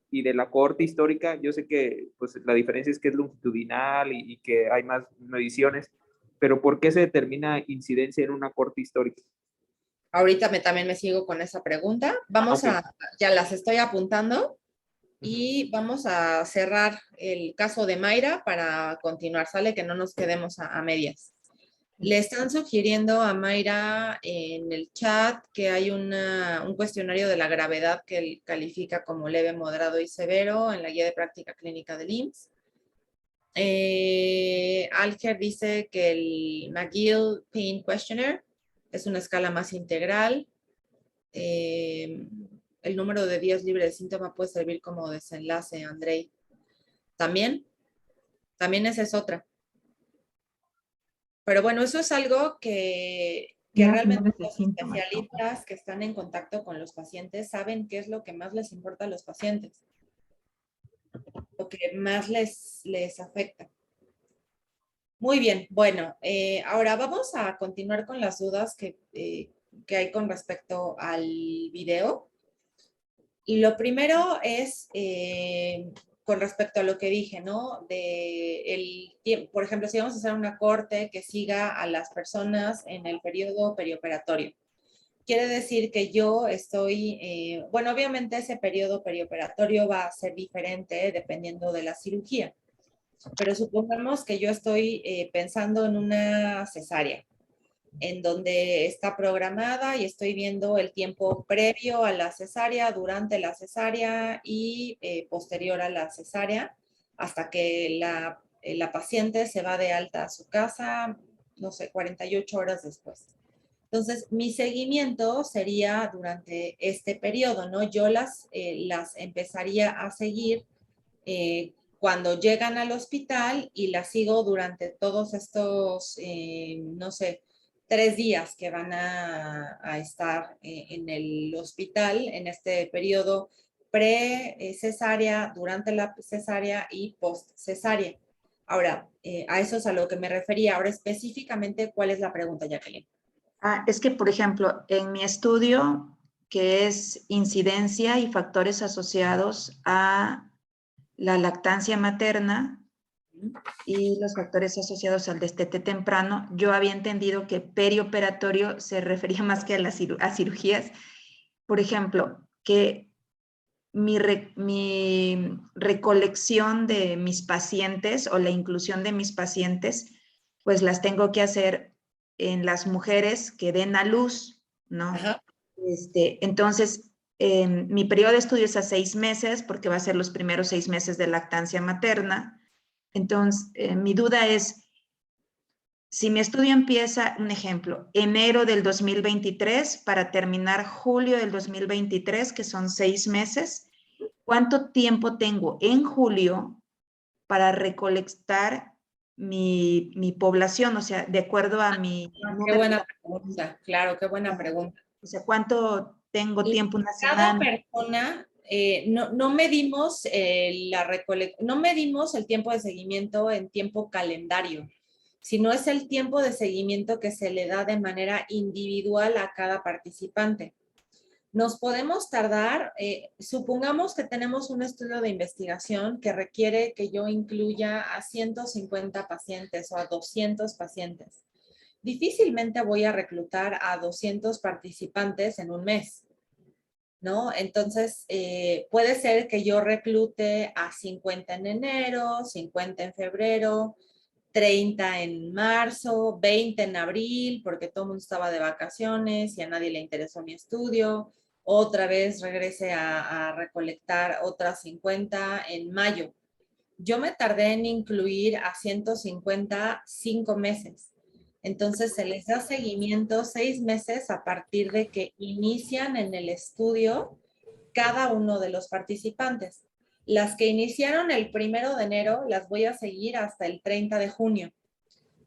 y de la cohorte histórica? Yo sé que pues, la diferencia es que es longitudinal y que hay más mediciones, pero ¿por qué se determina incidencia en una cohorte histórica? Ahorita también me sigo con esa pregunta. Vamos ya las estoy apuntando y vamos a cerrar el caso de Mayra para continuar, ¿sale? Que no nos quedemos a medias. Le están sugiriendo a Mayra en el chat que hay un cuestionario de la gravedad que él califica como leve, moderado y severo en la guía de práctica clínica del IMSS. Alger dice que el McGill Pain Questionnaire es una escala más integral. El número de días libre de síntoma puede servir como desenlace, Andrei. También esa es otra. Pero bueno, eso es algo que realmente los especialistas que están en contacto con los pacientes saben qué es lo que más les importa a los pacientes, lo que más les afecta. Muy bien, bueno, ahora vamos a continuar con las dudas que hay con respecto al video. Y lo primero es con respecto a lo que dije, ¿no? Por ejemplo, si vamos a hacer una corte que siga a las personas en el periodo perioperatorio. Quiere decir que yo estoy, bueno, obviamente ese periodo perioperatorio va a ser diferente dependiendo de la cirugía. Pero supongamos que yo estoy pensando en una cesárea, en donde está programada y estoy viendo el tiempo previo a la cesárea, durante la cesárea y posterior a la cesárea, hasta que la paciente se va de alta a su casa, no sé, 48 horas después. Entonces, mi seguimiento sería durante este periodo, ¿no? Yo las empezaría a seguir cuando llegan al hospital y las sigo durante todos estos, no sé, 3 días que van a estar en el hospital en este periodo pre-cesárea, durante la cesárea y post-cesárea. Ahora, a eso es a lo que me refería. Ahora específicamente, ¿cuál es la pregunta, Jacqueline? Es que, por ejemplo, en mi estudio, que es incidencia y factores asociados a la lactancia materna y los factores asociados al destete temprano, yo había entendido que perioperatorio se refería más que a cirugías. Por ejemplo, que mi recolección de mis pacientes o la inclusión de mis pacientes, pues las tengo que hacer en las mujeres que den a luz, ¿no? Entonces, mi periodo de estudio es a 6 meses, porque va a ser los primeros 6 meses de lactancia materna. Entonces, mi duda es, si mi estudio empieza, un ejemplo, enero del 2023 para terminar julio del 2023, que son 6 meses, ¿cuánto tiempo tengo en julio para recolectar mi población? O sea, de acuerdo a mi... Qué buena pregunta, claro, qué buena pregunta. O sea, ¿cuánto tengo tiempo? Una Cada semana. persona, no medimos no medimos el tiempo de seguimiento en tiempo calendario, sino es el tiempo de seguimiento que se le da de manera individual a cada participante. Nos podemos tardar, supongamos que tenemos un estudio de investigación que requiere que yo incluya a 150 pacientes o a 200 pacientes. Difícilmente voy a reclutar a 200 participantes en un mes, ¿no? Entonces, puede ser que yo reclute a 50 en enero, 50 en febrero, 30 en marzo, 20 en abril, porque todo el mundo estaba de vacaciones y a nadie le interesó mi estudio. Otra vez regrese a recolectar otras 50 en mayo. Yo me tardé en incluir a 150 5 meses. Entonces se les da seguimiento 6 meses a partir de que inician en el estudio cada uno de los participantes. Las que iniciaron el 1 de enero las voy a seguir hasta el 30 de junio.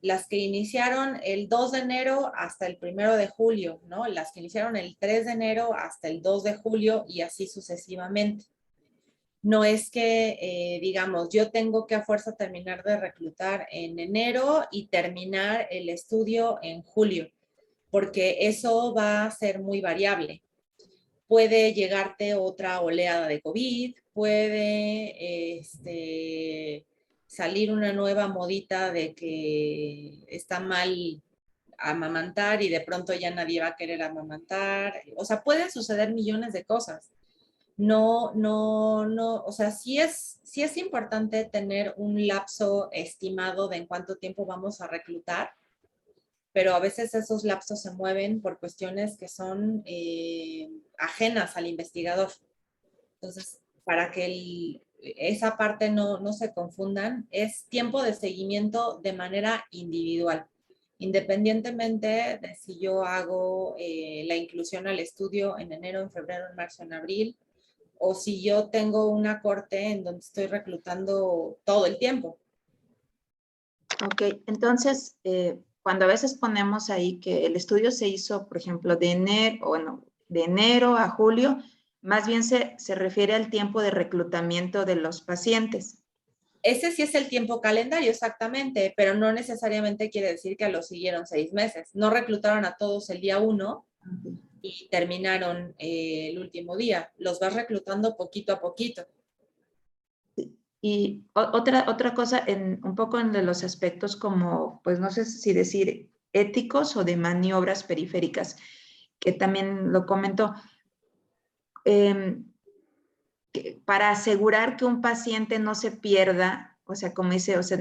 Las que iniciaron el 2 de enero hasta el 1 de julio, ¿no? Las que iniciaron el 3 de enero hasta el 2 de julio y así sucesivamente. No es que, digamos, yo tengo que a fuerza terminar de reclutar en enero y terminar el estudio en julio, porque eso va a ser muy variable. Puede llegarte otra oleada de COVID, puede salir una nueva modita de que está mal amamantar y de pronto ya nadie va a querer amamantar. O sea, pueden suceder millones de cosas. No, o sea, sí es importante tener un lapso estimado de en cuánto tiempo vamos a reclutar, pero a veces esos lapsos se mueven por cuestiones que son ajenas al investigador. Entonces, para que esa parte no se confundan, es tiempo de seguimiento de manera individual, independientemente de si yo hago la inclusión al estudio en enero, en febrero, en marzo, en abril, o si yo tengo una corte en donde estoy reclutando todo el tiempo. Ok, entonces, cuando a veces ponemos ahí que el estudio se hizo, por ejemplo, de enero a julio, más bien se refiere al tiempo de reclutamiento de los pacientes. Ese sí es el tiempo calendario, exactamente, pero no necesariamente quiere decir que los siguieron 6 meses. No reclutaron a todos el día 1 y terminaron el último día. Los vas reclutando poquito a poquito. Y otra cosa, un poco en los aspectos como, pues no sé si decir éticos o de maniobras periféricas, que también lo comentó, para asegurar que un paciente no se pierda, o sea, como dice, o sea,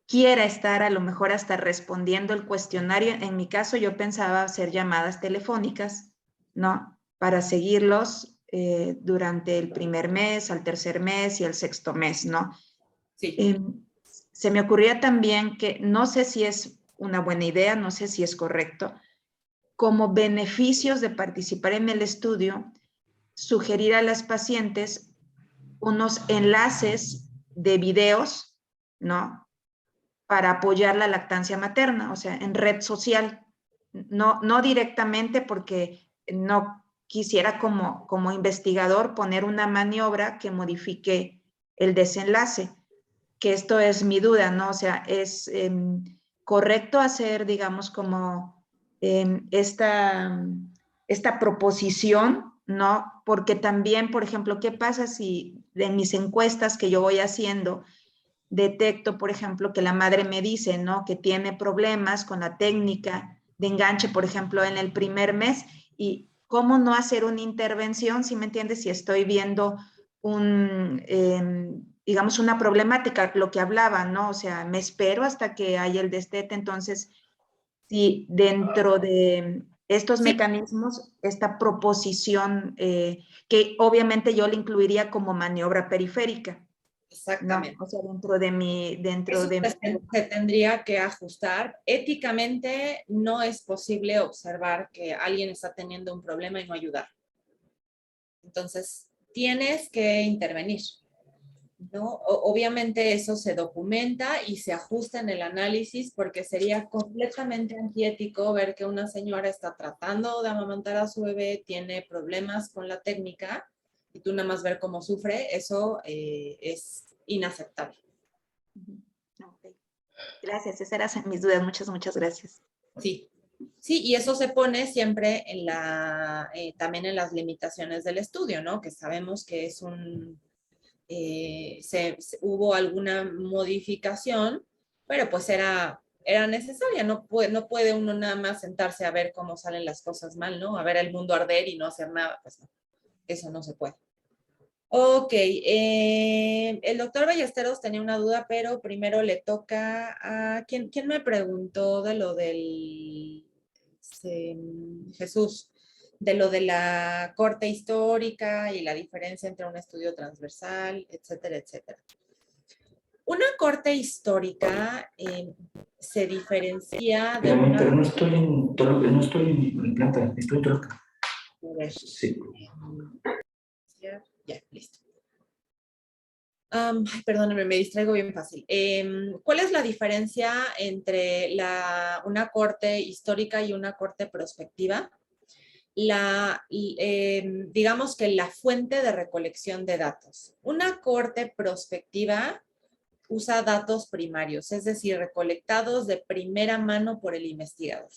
quiera estar a lo mejor hasta respondiendo el cuestionario. En mi caso, yo pensaba hacer llamadas telefónicas, ¿no? Para seguirlos durante el primer mes, al tercer mes y el sexto mes, ¿no? Sí. Se me ocurría también que no sé si es una buena idea, no sé si es correcto, como beneficios de participar en el estudio, sugerir a las pacientes unos enlaces de videos, ¿no? Para apoyar la lactancia materna, o sea, en red social. No directamente porque no quisiera como investigador poner una maniobra que modifique el desenlace, que esto es mi duda, ¿no? O sea, es correcto hacer, digamos, como esta proposición, ¿no? Porque también, por ejemplo, ¿qué pasa si en mis encuestas que yo voy haciendo detecto, por ejemplo, que la madre me dice, ¿no? Que tiene problemas con la técnica de enganche, por ejemplo, en el primer mes, y cómo no hacer una intervención, si me entiendes, si estoy viendo digamos, una problemática, lo que hablaba, ¿no? O sea, me espero hasta que haya el destete. Entonces, si dentro de estos mecanismos, esta proposición, que obviamente yo le incluiría como maniobra periférica. Exactamente. No, o sea, se tendría que ajustar. Éticamente no es posible observar que alguien está teniendo un problema y no ayudar. Entonces, tienes que intervenir. ¿no? Obviamente eso se documenta y se ajusta en el análisis porque sería completamente antiético ver que una señora está tratando de amamantar a su bebé, tiene problemas con la técnica y tú nada más ver cómo sufre, eso es inaceptable. Ok. Gracias, esas eran mis dudas. Muchas gracias. Sí. Sí, y eso se pone siempre en también en las limitaciones del estudio, ¿no? Que sabemos que es hubo alguna modificación, pero pues era necesaria, no puede uno nada más sentarse a ver cómo salen las cosas mal, ¿no? A ver el mundo arder y no hacer nada, pues no, eso no se puede. Ok, el doctor Ballesteros tenía una duda, pero primero le toca a... ¿Quién me preguntó de lo del... Jesús, de lo de la corte histórica y la diferencia entre un estudio transversal, etcétera, etcétera? Una corte histórica se diferencia de una... Pero no estoy en planta, estoy en Toluca. Sí. Ya, listo. Perdónenme, me distraigo bien fácil. ¿Cuál es la diferencia entre una corte histórica y una corte prospectiva? Digamos que la fuente de recolección de datos. Una corte prospectiva usa datos primarios, es decir, recolectados de primera mano por el investigador.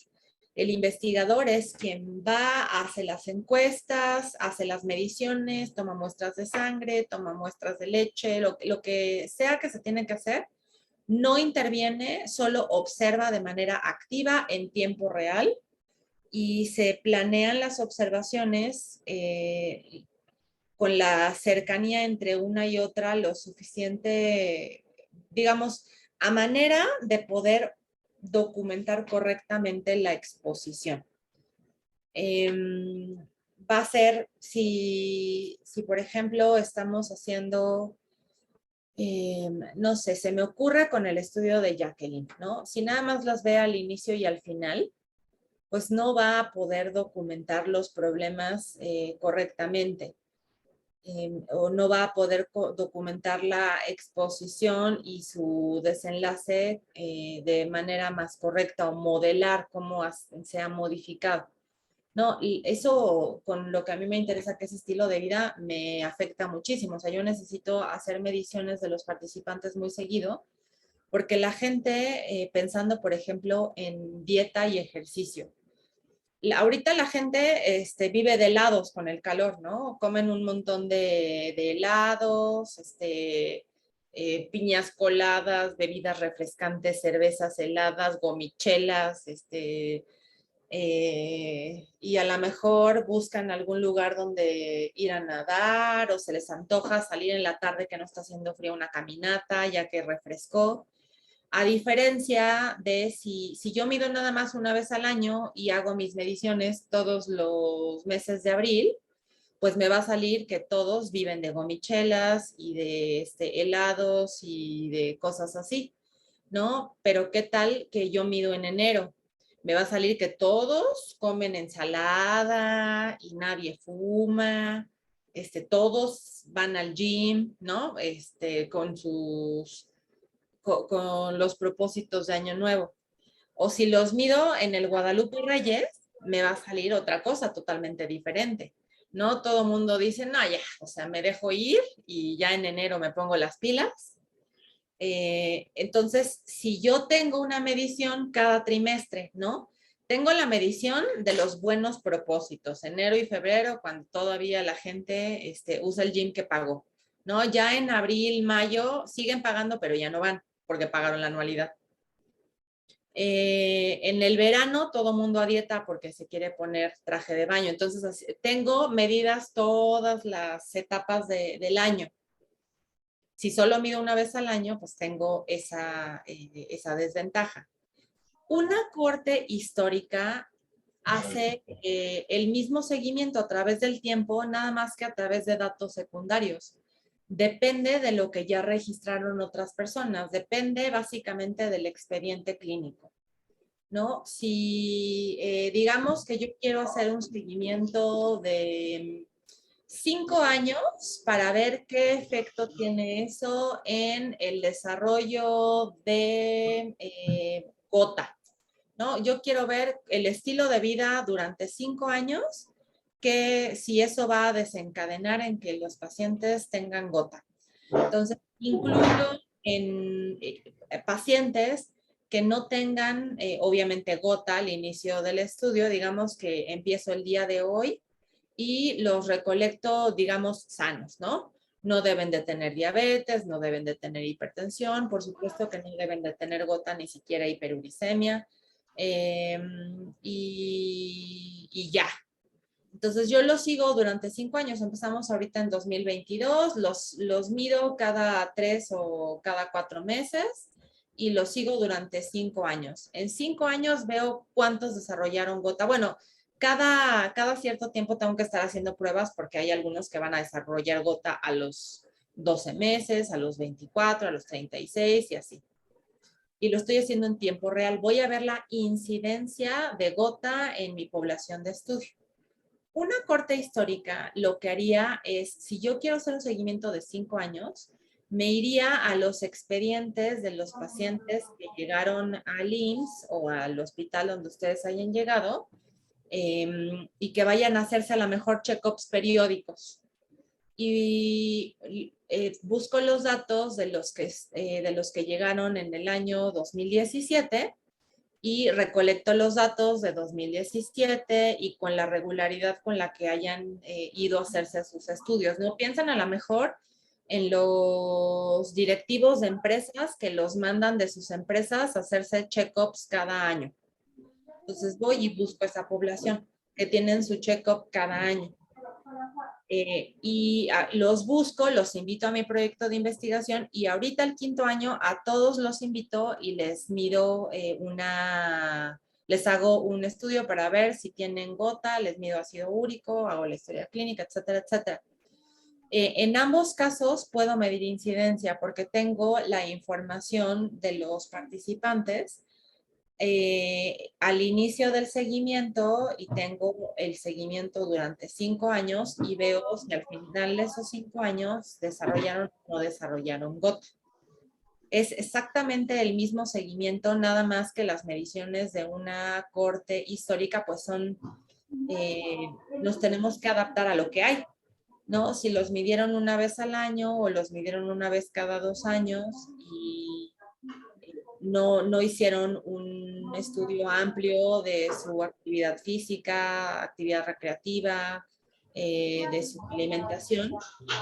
El investigador es quien va, hace las encuestas, hace las mediciones, toma muestras de sangre, toma muestras de leche, lo que sea que se tiene que hacer. No interviene, solo observa de manera activa en tiempo real y se planean las observaciones con la cercanía entre una y otra lo suficiente, digamos, a manera de poder documentar correctamente la exposición. Va a ser, si por ejemplo estamos haciendo, no sé, se me ocurre con el estudio de Jacqueline, ¿no? Si nada más las ve al inicio y al final, pues no va a poder documentar los problemas correctamente. O no va a poder documentar la exposición y su desenlace de manera más correcta o modelar cómo se ha modificado. No, y eso con lo que a mí me interesa, que es estilo de vida, me afecta muchísimo. O sea, yo necesito hacer mediciones de los participantes muy seguido, porque la gente, pensando, por ejemplo, en dieta y ejercicio, ahorita la gente vive de helados con el calor, ¿no? Comen un montón de helados, piñas coladas, bebidas refrescantes, cervezas heladas, gomichelas, y a lo mejor buscan algún lugar donde ir a nadar o se les antoja salir en la tarde que no está haciendo frío una caminata ya que refrescó. A diferencia de si yo mido nada más una vez al año y hago mis mediciones todos los meses de abril, pues me va a salir que todos viven de gomichelas y de helados y de cosas así, ¿no? Pero ¿qué tal que yo mido en enero? Me va a salir que todos comen ensalada y nadie fuma, todos van al gym, ¿no? Con los propósitos de Año Nuevo. O si los mido en el Guadalupe Reyes, me va a salir otra cosa totalmente diferente. No todo el mundo dice, no, ya, o sea, me dejo ir y ya en enero me pongo las pilas. Entonces, si yo tengo una medición cada trimestre, ¿no? Tengo la medición de los buenos propósitos, enero y febrero, cuando todavía la gente usa el gym que pagó, ¿no? Ya en abril, mayo, siguen pagando, pero ya no van, porque pagaron la anualidad. En el verano, todo mundo a dieta porque se quiere poner traje de baño. Entonces, tengo medidas todas las etapas del año. Si solo mido una vez al año, pues tengo esa desventaja. Una corte histórica hace el mismo seguimiento a través del tiempo, nada más que a través de datos secundarios. Depende de lo que ya registraron otras personas, depende básicamente del expediente clínico, ¿no? Si digamos que yo quiero hacer un seguimiento de 5 años para ver qué efecto tiene eso en el desarrollo de gota, ¿no? Yo quiero ver el estilo de vida durante 5 años, que si eso va a desencadenar en que los pacientes tengan gota. Entonces, incluyo en pacientes que no tengan, obviamente, gota al inicio del estudio, digamos que empiezo el día de hoy y los recolecto, digamos, sanos, ¿no? No deben de tener diabetes, no deben de tener hipertensión, por supuesto que no deben de tener gota, ni siquiera hiperuricemia, y ya. Entonces yo los sigo durante 5 años, empezamos ahorita en 2022, los mido cada 3 o cada 4 meses y los sigo durante 5 años. En 5 años veo cuántos desarrollaron gota. Bueno, cada cierto tiempo tengo que estar haciendo pruebas porque hay algunos que van a desarrollar gota a los 12 meses, a los 24, a los 36 y así. Y lo estoy haciendo en tiempo real. Voy a ver la incidencia de gota en mi población de estudio. Una corte histórica lo que haría es, si yo quiero hacer un seguimiento de 5 años, me iría a los expedientes de los pacientes que llegaron al IMSS o al hospital donde ustedes hayan llegado, y que vayan a hacerse a lo mejor check-ups periódicos. Y busco los datos de los que llegaron en el año 2017 y recolecto los datos de 2017 y con la regularidad con la que hayan ido a hacerse sus estudios. No piensan a lo mejor en los directivos de empresas que los mandan de sus empresas a hacerse check-ups cada año. Entonces voy y busco esa población que tienen su check-up cada año. Los busco, los invito a mi proyecto de investigación y ahorita el 5º año a todos los invito y les mido les hago un estudio para ver si tienen gota, les mido ácido úrico, hago la historia clínica, etcétera, etcétera. En ambos casos puedo medir incidencia porque tengo la información de los participantes al inicio del seguimiento y tengo el seguimiento durante 5 años y veo si al final de esos 5 años desarrollaron o no desarrollaron gota. Es exactamente el mismo seguimiento, nada más que las mediciones de una corte histórica pues son, nos tenemos que adaptar a lo que hay, ¿no? Si los midieron una vez al año o los midieron una vez cada 2 años y no hicieron un estudio amplio de su actividad física, actividad recreativa, de su alimentación,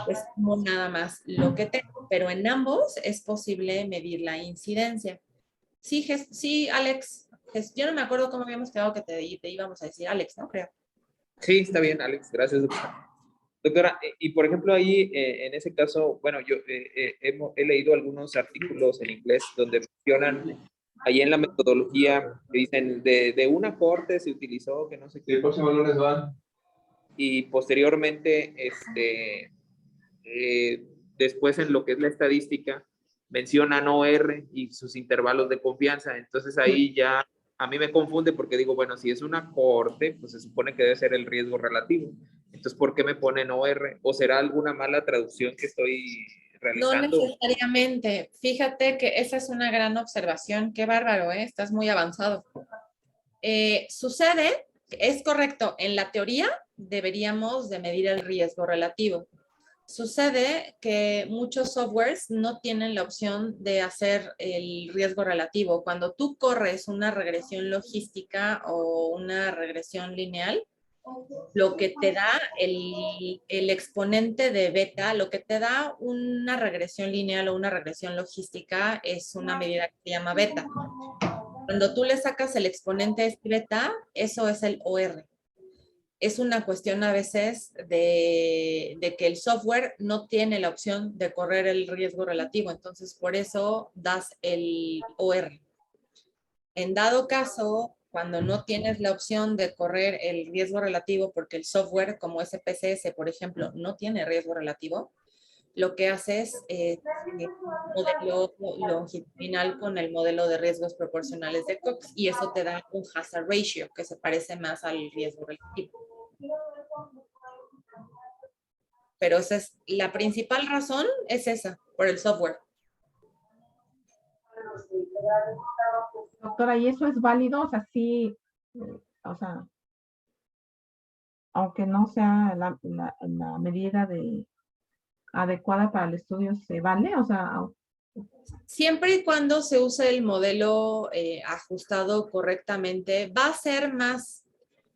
pues como nada más lo que tengo. Pero en ambos es posible medir la incidencia. Sí, Alex, yo no me acuerdo cómo habíamos quedado que te íbamos a decir Alex, ¿no? Creo. Sí, está bien, Alex, gracias, doctora. Doctora, y por ejemplo ahí, en ese caso, bueno, yo he leído algunos artículos en inglés donde mencionan ahí en la metodología que dicen de una corte se utilizó que no sé qué. ¿Qué próximo lunes van? Y posteriormente, después en lo que es la estadística, mencionan OR y sus intervalos de confianza. Entonces ahí ya a mí me confunde porque digo, bueno, si es una corte, pues se supone que debe ser el riesgo relativo. Entonces, ¿por qué me ponen OR? ¿O será alguna mala traducción que estoy realizando? No necesariamente. Fíjate que esa es una gran observación. Qué bárbaro, ¿eh? Estás muy avanzado. Sucede, es correcto, en la teoría deberíamos de medir el riesgo relativo. Sucede que muchos softwares no tienen la opción de hacer el riesgo relativo. Cuando tú corres una regresión logística o una regresión lineal, lo que te da el exponente de beta, lo que te da una regresión lineal o una regresión logística es una medida que se llama beta. Cuando tú le sacas el exponente de beta, eso es el OR. Es una cuestión a veces de que el software no tiene la opción de correr el riesgo relativo, entonces por eso das el OR. En dado caso, cuando no tienes la opción de correr el riesgo relativo porque el software como SPSS, por ejemplo, no tiene riesgo relativo, lo que haces es un modelo longitudinal con el modelo de riesgos proporcionales de Cox y eso te da un hazard ratio que se parece más al riesgo relativo. pero esa es la principal razón, es esa, por el software. Doctora, ¿y eso es válido? O sea, sí, o sea, aunque no sea la medida adecuada para el estudio, ¿se vale? O sea, Siempre y cuando se use el modelo ajustado correctamente, va a ser más,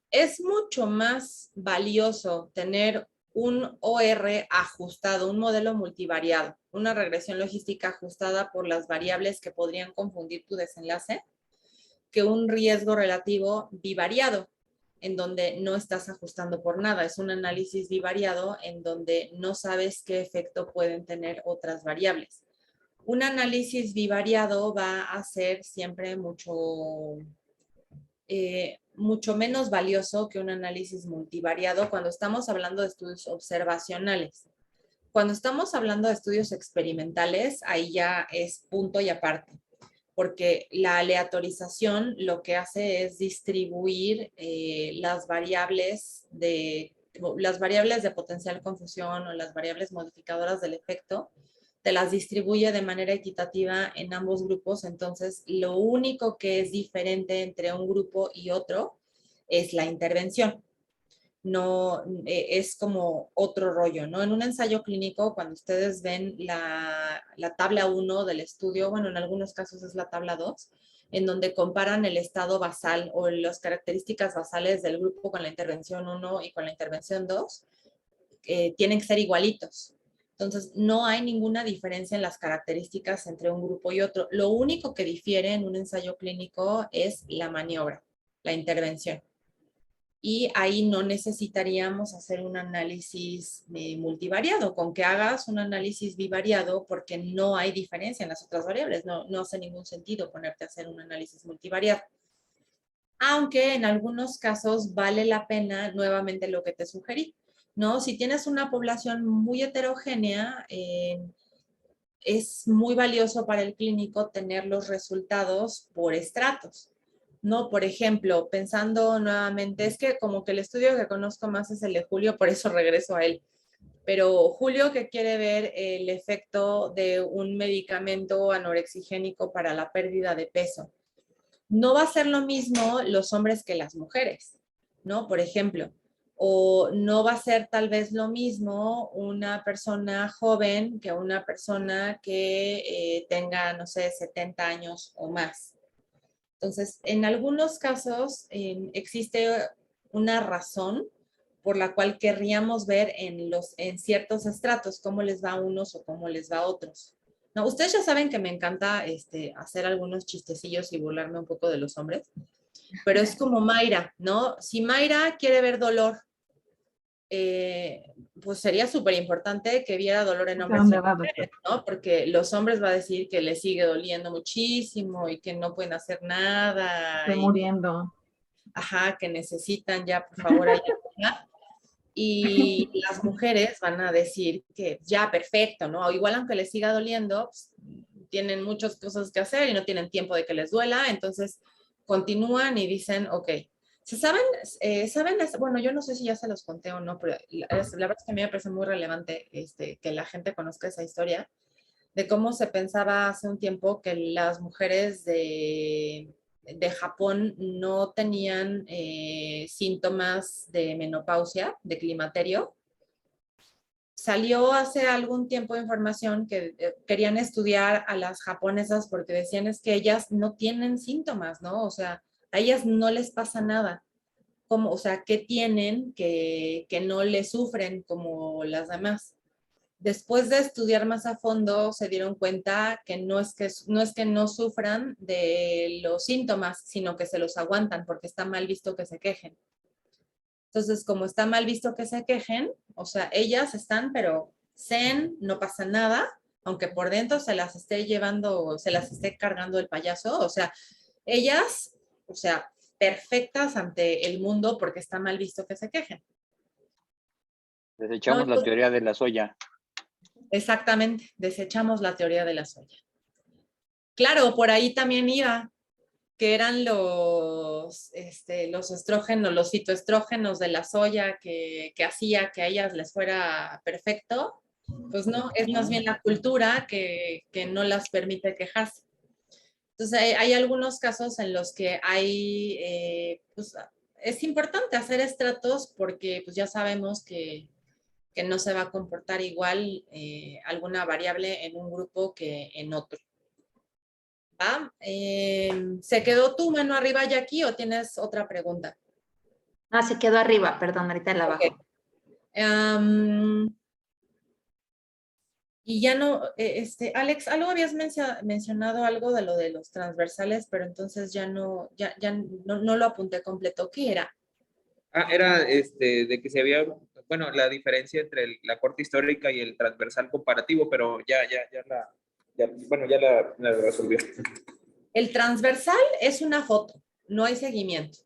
es mucho más valioso tener un OR ajustado, un modelo multivariado, una regresión logística ajustada por las variables que podrían confundir tu desenlace, que un riesgo relativo bivariado, en donde no estás ajustando por nada. Es un análisis bivariado en donde no sabes qué efecto pueden tener otras variables. Un análisis bivariado va a ser siempre mucho menos valioso que un análisis multivariado cuando estamos hablando de estudios observacionales. Cuando estamos hablando de estudios experimentales, ahí ya es punto y aparte, porque la aleatorización lo que hace es distribuir las variables de potencial confusión o las variables modificadoras del efecto, te las distribuye de manera equitativa en ambos grupos. Entonces, lo único que es diferente entre un grupo y otro es la intervención. No, es como otro rollo, ¿no? En un ensayo clínico, cuando ustedes ven la tabla 1 del estudio, bueno, en algunos casos es la tabla 2, en donde comparan el estado basal o las características basales del grupo con la intervención 1 y con la intervención 2, tienen que ser igualitos. Entonces, no hay ninguna diferencia en las características entre un grupo y otro. Lo único que difiere en un ensayo clínico es la maniobra, la intervención. Y ahí no necesitaríamos hacer un análisis multivariado, con que hagas un análisis bivariado, porque no hay diferencia en las otras variables, no hace ningún sentido ponerte a hacer un análisis multivariado. Aunque en algunos casos vale la pena, nuevamente lo que te sugerí, ¿no? Si tienes una población muy heterogénea, es muy valioso para el clínico tener los resultados por estratos. No, por ejemplo, pensando nuevamente, es que como que el estudio que conozco más es el de Julio, por eso regreso a él. Pero Julio, que quiere ver el efecto de un medicamento anorexigénico para la pérdida de peso. No va a ser lo mismo los hombres que las mujeres, ¿no? Por ejemplo, o no va a ser tal vez lo mismo una persona joven que una persona que tenga, no sé, 70 años o más. Entonces, en algunos casos existe una razón por la cual querríamos ver en ciertos estratos cómo les va a unos o cómo les va a otros. No, ustedes ya saben que me encanta hacer algunos chistecillos y burlarme un poco de los hombres, pero es como Mayra, ¿no? Si Mayra quiere ver dolor, pues sería súper importante que viera dolor en hombres y mujeres, ¿no? Porque los hombres va a decir que les sigue doliendo muchísimo y que no pueden hacer nada. Estoy muriendo. Ajá, que necesitan ya, por favor, ayuda. Y las mujeres van a decir que ya, perfecto, ¿no? O igual aunque les siga doliendo, pues, tienen muchas cosas que hacer y no tienen tiempo de que les duela, entonces continúan y dicen, ok. ¿Saben? Bueno, yo no sé si ya se los conté o no, pero la verdad es que a mí me parece muy relevante que la gente conozca esa historia de cómo se pensaba hace un tiempo que las mujeres de Japón no tenían síntomas de menopausia, de climaterio. Salió hace algún tiempo información que querían estudiar a las japonesas porque decían es que ellas no tienen síntomas, ¿no? O sea, a ellas no les pasa nada. O sea, ¿qué tienen que no les sufren como las demás? Después de estudiar más a fondo, se dieron cuenta que no es que no sufran de los síntomas, sino que se los aguantan porque está mal visto que se quejen. Entonces, como está mal visto que se quejen, o sea, ellas están, pero zen, no pasa nada, aunque por dentro se las esté cargando el payaso, o sea, ellas, o sea, perfectas ante el mundo porque está mal visto que se quejen. Desechamos la teoría de la soya. Exactamente, desechamos la teoría de la soya. Claro, por ahí también iba, que eran los estrógenos, los fitoestrógenos de la soya que hacía que a ellas les fuera perfecto, pues no, es más bien la cultura que no las permite quejarse. Entonces, hay algunos casos en los que pues, es importante hacer estratos porque pues, ya sabemos que no se va a comportar igual alguna variable en un grupo que en otro. ¿Va? ¿Se quedó tu mano arriba, Jackie, o tienes otra pregunta? Ah, se quedó arriba, perdón, ahorita la bajo. Y ya no, Alex, algo habías mencionado algo de lo de los transversales, pero entonces ya no lo apunté completo. ¿Qué era? Era de que se había, bueno, la diferencia entre la corte histórica y el transversal comparativo, pero ya la resolvió. El transversal es una foto, no hay seguimiento,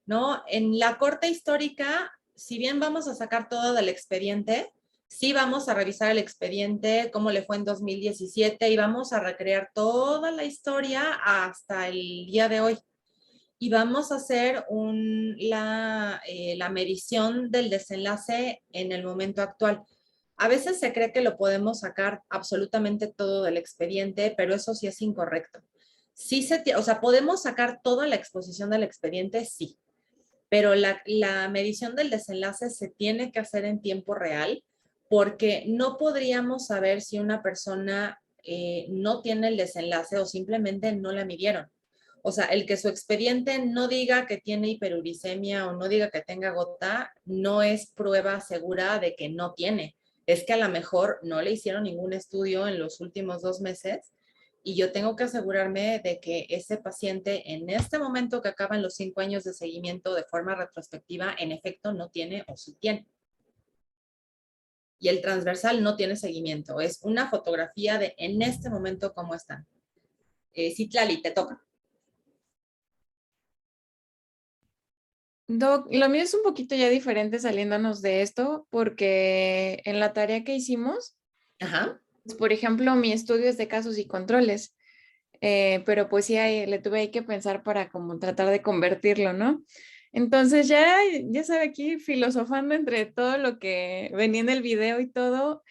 ¿no? En la corte histórica, si bien vamos a sacar todo del expediente, sí vamos a revisar el expediente, cómo le fue en 2017 y vamos a recrear toda la historia hasta el día de hoy. Y vamos a hacer la medición del desenlace en el momento actual. A veces se cree que lo podemos sacar absolutamente todo del expediente, pero eso sí es incorrecto. Sí o sea, podemos sacar toda la exposición del expediente, sí, pero la medición del desenlace se tiene que hacer en tiempo real porque no podríamos saber si una persona no tiene el desenlace o simplemente no la midieron. O sea, el que su expediente no diga que tiene hiperuricemia o no diga que tenga gota, no es prueba segura de que no tiene. Es que a lo mejor no le hicieron ningún estudio en los últimos 2 meses y yo tengo que asegurarme de que ese paciente en este momento que acaban los 5 años de seguimiento de forma retrospectiva, en efecto no tiene o sí tiene. Y el transversal no tiene seguimiento, es una fotografía de en este momento cómo están. Citlali, te toca. Doc, lo mío es un poquito ya diferente saliéndonos de esto, porque en la tarea que hicimos, por ejemplo, mi estudio es de casos y controles, pero pues sí le tuve ahí que pensar para como tratar de convertirlo, ¿no? Entonces ya sabe aquí filosofando entre todo lo que venía en el video y todo,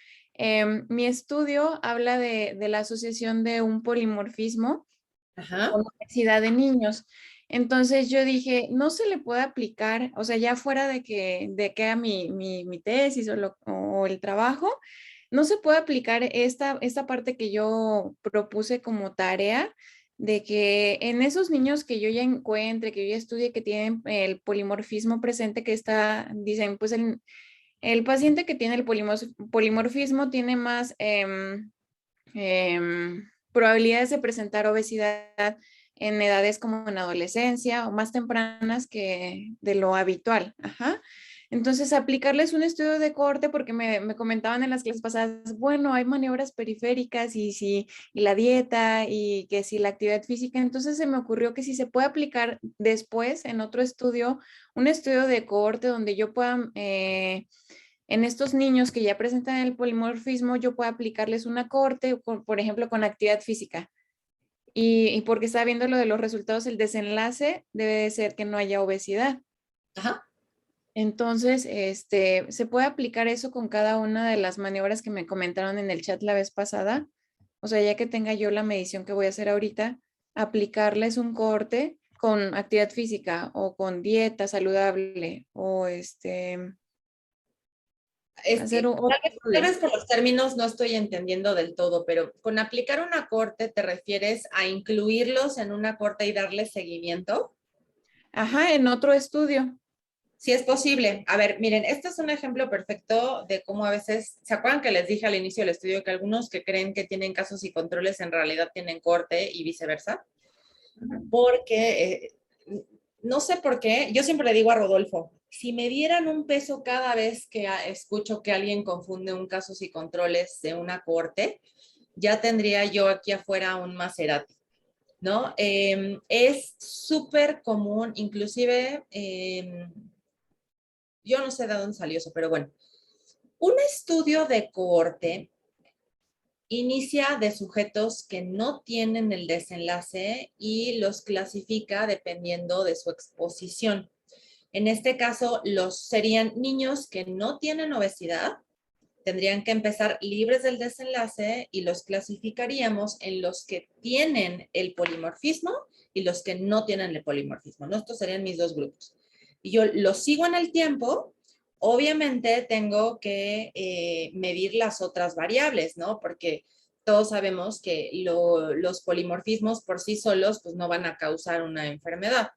mi estudio habla de la asociación de un polimorfismo con obesidad de niños. Entonces yo dije, no se le puede aplicar, o sea, ya fuera de que haga mi tesis o el trabajo, no se puede aplicar esta parte que yo propuse como tarea de que en esos niños que yo ya encuentre, que yo ya estudie que tienen el polimorfismo presente, dicen, pues el paciente que tiene el polimorfismo tiene más probabilidades de presentar obesidad en edades como en adolescencia o más tempranas que de lo habitual. Ajá. Entonces, aplicarles un estudio de corte, porque me comentaban en las clases pasadas, bueno, hay maniobras periféricas y la dieta y que si la actividad física, entonces se me ocurrió que si se puede aplicar después en otro estudio, un estudio de corte donde yo pueda, en estos niños que ya presentan el polimorfismo, yo pueda aplicarles una corte, por ejemplo, con actividad física. Y porque está viendo lo de los resultados, el desenlace debe de ser que no haya obesidad. Ajá. Entonces, se puede aplicar eso con cada una de las maniobras que me comentaron en el chat la vez pasada. O sea, ya que tenga yo la medición que voy a hacer ahorita, aplicarles un corte con actividad física o con dieta saludable o Tal vez por los términos no estoy entendiendo del todo, pero con aplicar una corte te refieres a incluirlos en una corte y darles seguimiento. Ajá, en otro estudio. Sí es posible. A ver, miren, este es un ejemplo perfecto de cómo a veces, ¿se acuerdan que les dije al inicio del estudio que algunos que creen que tienen casos y controles en realidad tienen corte y viceversa? Porque, no sé por qué, yo siempre le digo a Rodolfo, si me dieran un peso cada vez que escucho que alguien confunde un casos y controles de una corte, ya tendría yo aquí afuera un Maserati, ¿no? Es súper común, inclusive, yo no sé de dónde salió eso, pero bueno, un estudio de cohorte inicia de sujetos que no tienen el desenlace y los clasifica dependiendo de su exposición. En este caso, serían niños que no tienen obesidad, tendrían que empezar libres del desenlace y los clasificaríamos en los que tienen el polimorfismo y los que no tienen el polimorfismo, ¿no? Estos serían mis dos grupos. Y yo los sigo en el tiempo. Obviamente tengo que medir las otras variables, ¿no? Porque todos sabemos que los polimorfismos por sí solos pues no van a causar una enfermedad.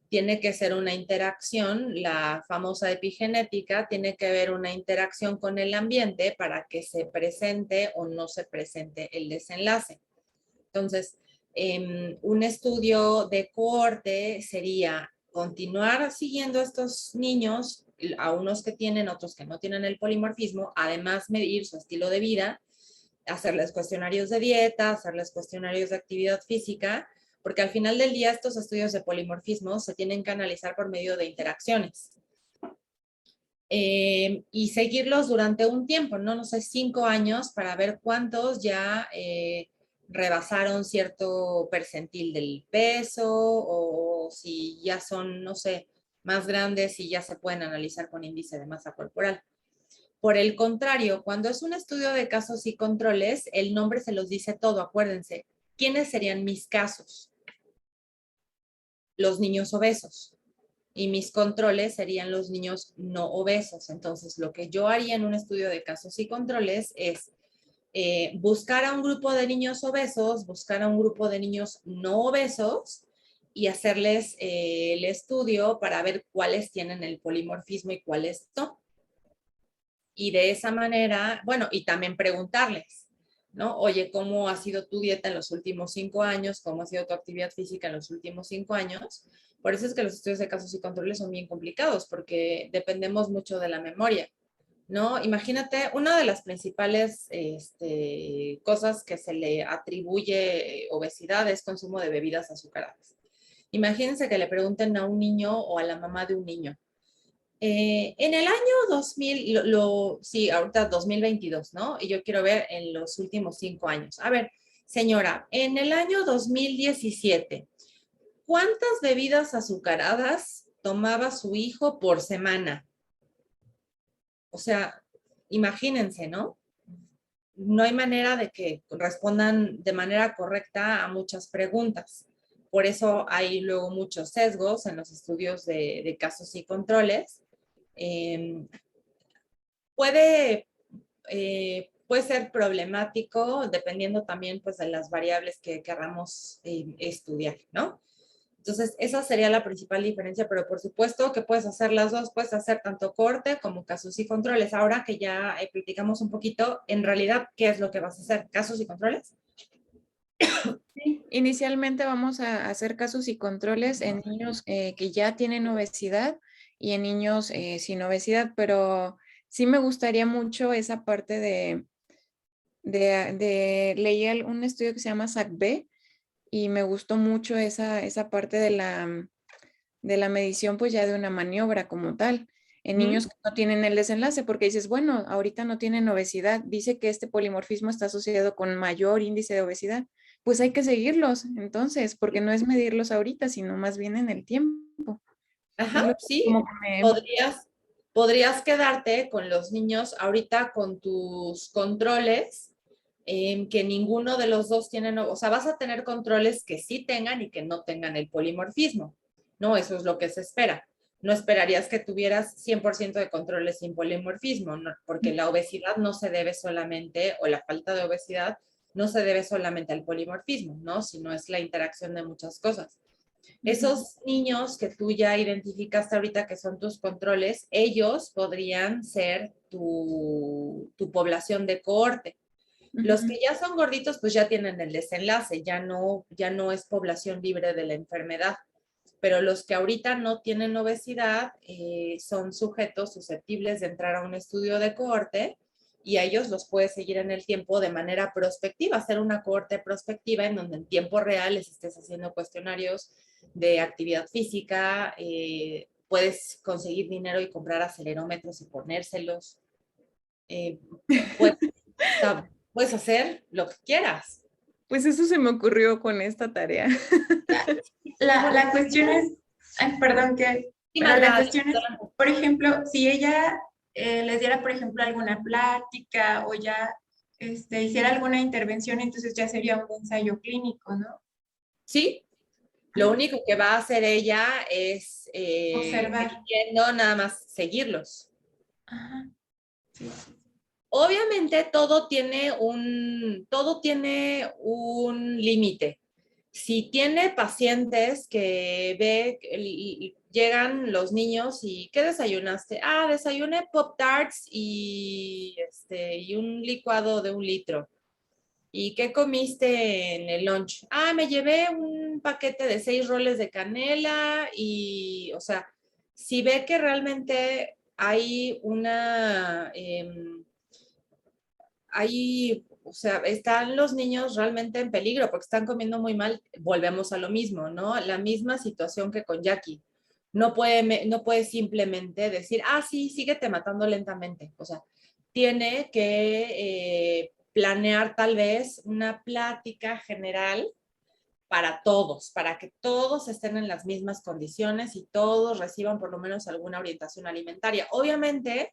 Tiene que ser una interacción, la famosa epigenética, tiene que haber una interacción con el ambiente para que se presente o no se presente el desenlace. Entonces, un estudio de cohorte sería continuar siguiendo a estos niños, a unos que tienen, otros que no tienen el polimorfismo, además medir su estilo de vida, hacerles cuestionarios de dieta, hacerles cuestionarios de actividad física, porque al final del día estos estudios de polimorfismo se tienen que analizar por medio de interacciones. Y seguirlos durante un tiempo, no sé, 5 años para ver cuántos ya rebasaron cierto percentil del peso o si ya son, no sé, más grandes y ya se pueden analizar con índice de masa corporal. Por el contrario, cuando es un estudio de casos y controles, el nombre se los dice todo, acuérdense. ¿Quiénes serían mis casos? Los niños obesos. Y mis controles serían los niños no obesos. Entonces, lo que yo haría en un estudio de casos y controles es buscar a un grupo de niños obesos, buscar a un grupo de niños no obesos y hacerles el estudio para ver cuáles tienen el polimorfismo y cuáles no. Y de esa manera, bueno, y también preguntarles, ¿no? Oye, ¿cómo ha sido tu dieta en los últimos 5 años? ¿Cómo ha sido tu actividad física en los últimos 5 años? Por eso es que los estudios de casos y controles son bien complicados, porque dependemos mucho de la memoria, ¿no? Imagínate, una de las principales cosas que se le atribuye obesidad es consumo de bebidas azucaradas. Imagínense que le pregunten a un niño o a la mamá de un niño, en el año 2000, sí, ahorita 2022, ¿no? Y yo quiero ver en los últimos 5 años. A ver, señora, en el año 2017, ¿cuántas bebidas azucaradas tomaba su hijo por semana? O sea, imagínense, ¿no? No hay manera de que respondan de manera correcta a muchas preguntas. Por eso hay luego muchos sesgos en los estudios de casos y controles. Puede ser problemático dependiendo también pues, de las variables que queramos estudiar, ¿no? Entonces, esa sería la principal diferencia, pero por supuesto que puedes hacer las dos, puedes hacer tanto corte como casos y controles. Ahora que ya platicamos un poquito, en realidad, ¿qué es lo que vas a hacer? ¿Casos y controles? Sí, inicialmente vamos a hacer casos y controles en niños que ya tienen obesidad y en niños sin obesidad, pero sí me gustaría mucho esa parte leí un estudio que se llama SAC-B y me gustó mucho esa parte de la medición pues ya de una maniobra como tal en niños que no tienen el desenlace, porque dices, bueno, ahorita no tienen obesidad, dice que este polimorfismo está asociado con mayor índice de obesidad, pues hay que seguirlos entonces, porque no es medirlos ahorita, sino más bien en el tiempo. Ajá, sí, podrías quedarte con los niños ahorita con tus controles, que ninguno de los dos tienen, o sea, vas a tener controles que sí tengan y que no tengan el polimorfismo, ¿no? Eso es lo que se espera. No esperarías que tuvieras 100% de controles sin polimorfismo, ¿no? Porque la obesidad no se debe solamente, o la falta de obesidad no se debe solamente al polimorfismo, ¿no? Sino es la interacción de muchas cosas. Esos niños que tú ya identificaste ahorita que son tus controles, ellos podrían ser tu población de cohorte. Los que ya son gorditos, pues ya tienen el desenlace, ya no es población libre de la enfermedad. Pero los que ahorita no tienen obesidad son sujetos susceptibles de entrar a un estudio de cohorte y a ellos los puedes seguir en el tiempo de manera prospectiva, hacer una cohorte prospectiva en donde en tiempo real les estés haciendo cuestionarios de actividad física, puedes conseguir dinero y comprar acelerómetros y ponérselos. puedes hacer lo que quieras. Pues eso se me ocurrió con esta tarea. La cuestión es, ay, perdón, que Sí, pero la Magda, cuestión es, por ejemplo, si ella les diera, por ejemplo, alguna plática o ya hiciera alguna intervención, entonces ya sería un ensayo clínico, ¿no? Sí, lo único que va a hacer ella es, Observar. entiendo, nada más seguirlos. Ajá. Sí. Obviamente todo tiene un límite. Si tiene pacientes que llegan los niños y ¿qué desayunaste? Ah, desayuné Pop-Tarts y un licuado de 1 litro. ¿Y qué comiste en el lunch? Ah, me llevé un paquete de 6 roles de canela y, o sea, si ve que realmente hay o sea, están los niños realmente en peligro porque están comiendo muy mal, volvemos a lo mismo, ¿no? La misma situación que con Jackie. No puede simplemente decir, ah, sí, síguete matando lentamente. O sea, tiene que planear tal vez una plática general para todos, para que todos estén en las mismas condiciones y todos reciban por lo menos alguna orientación alimentaria. Obviamente,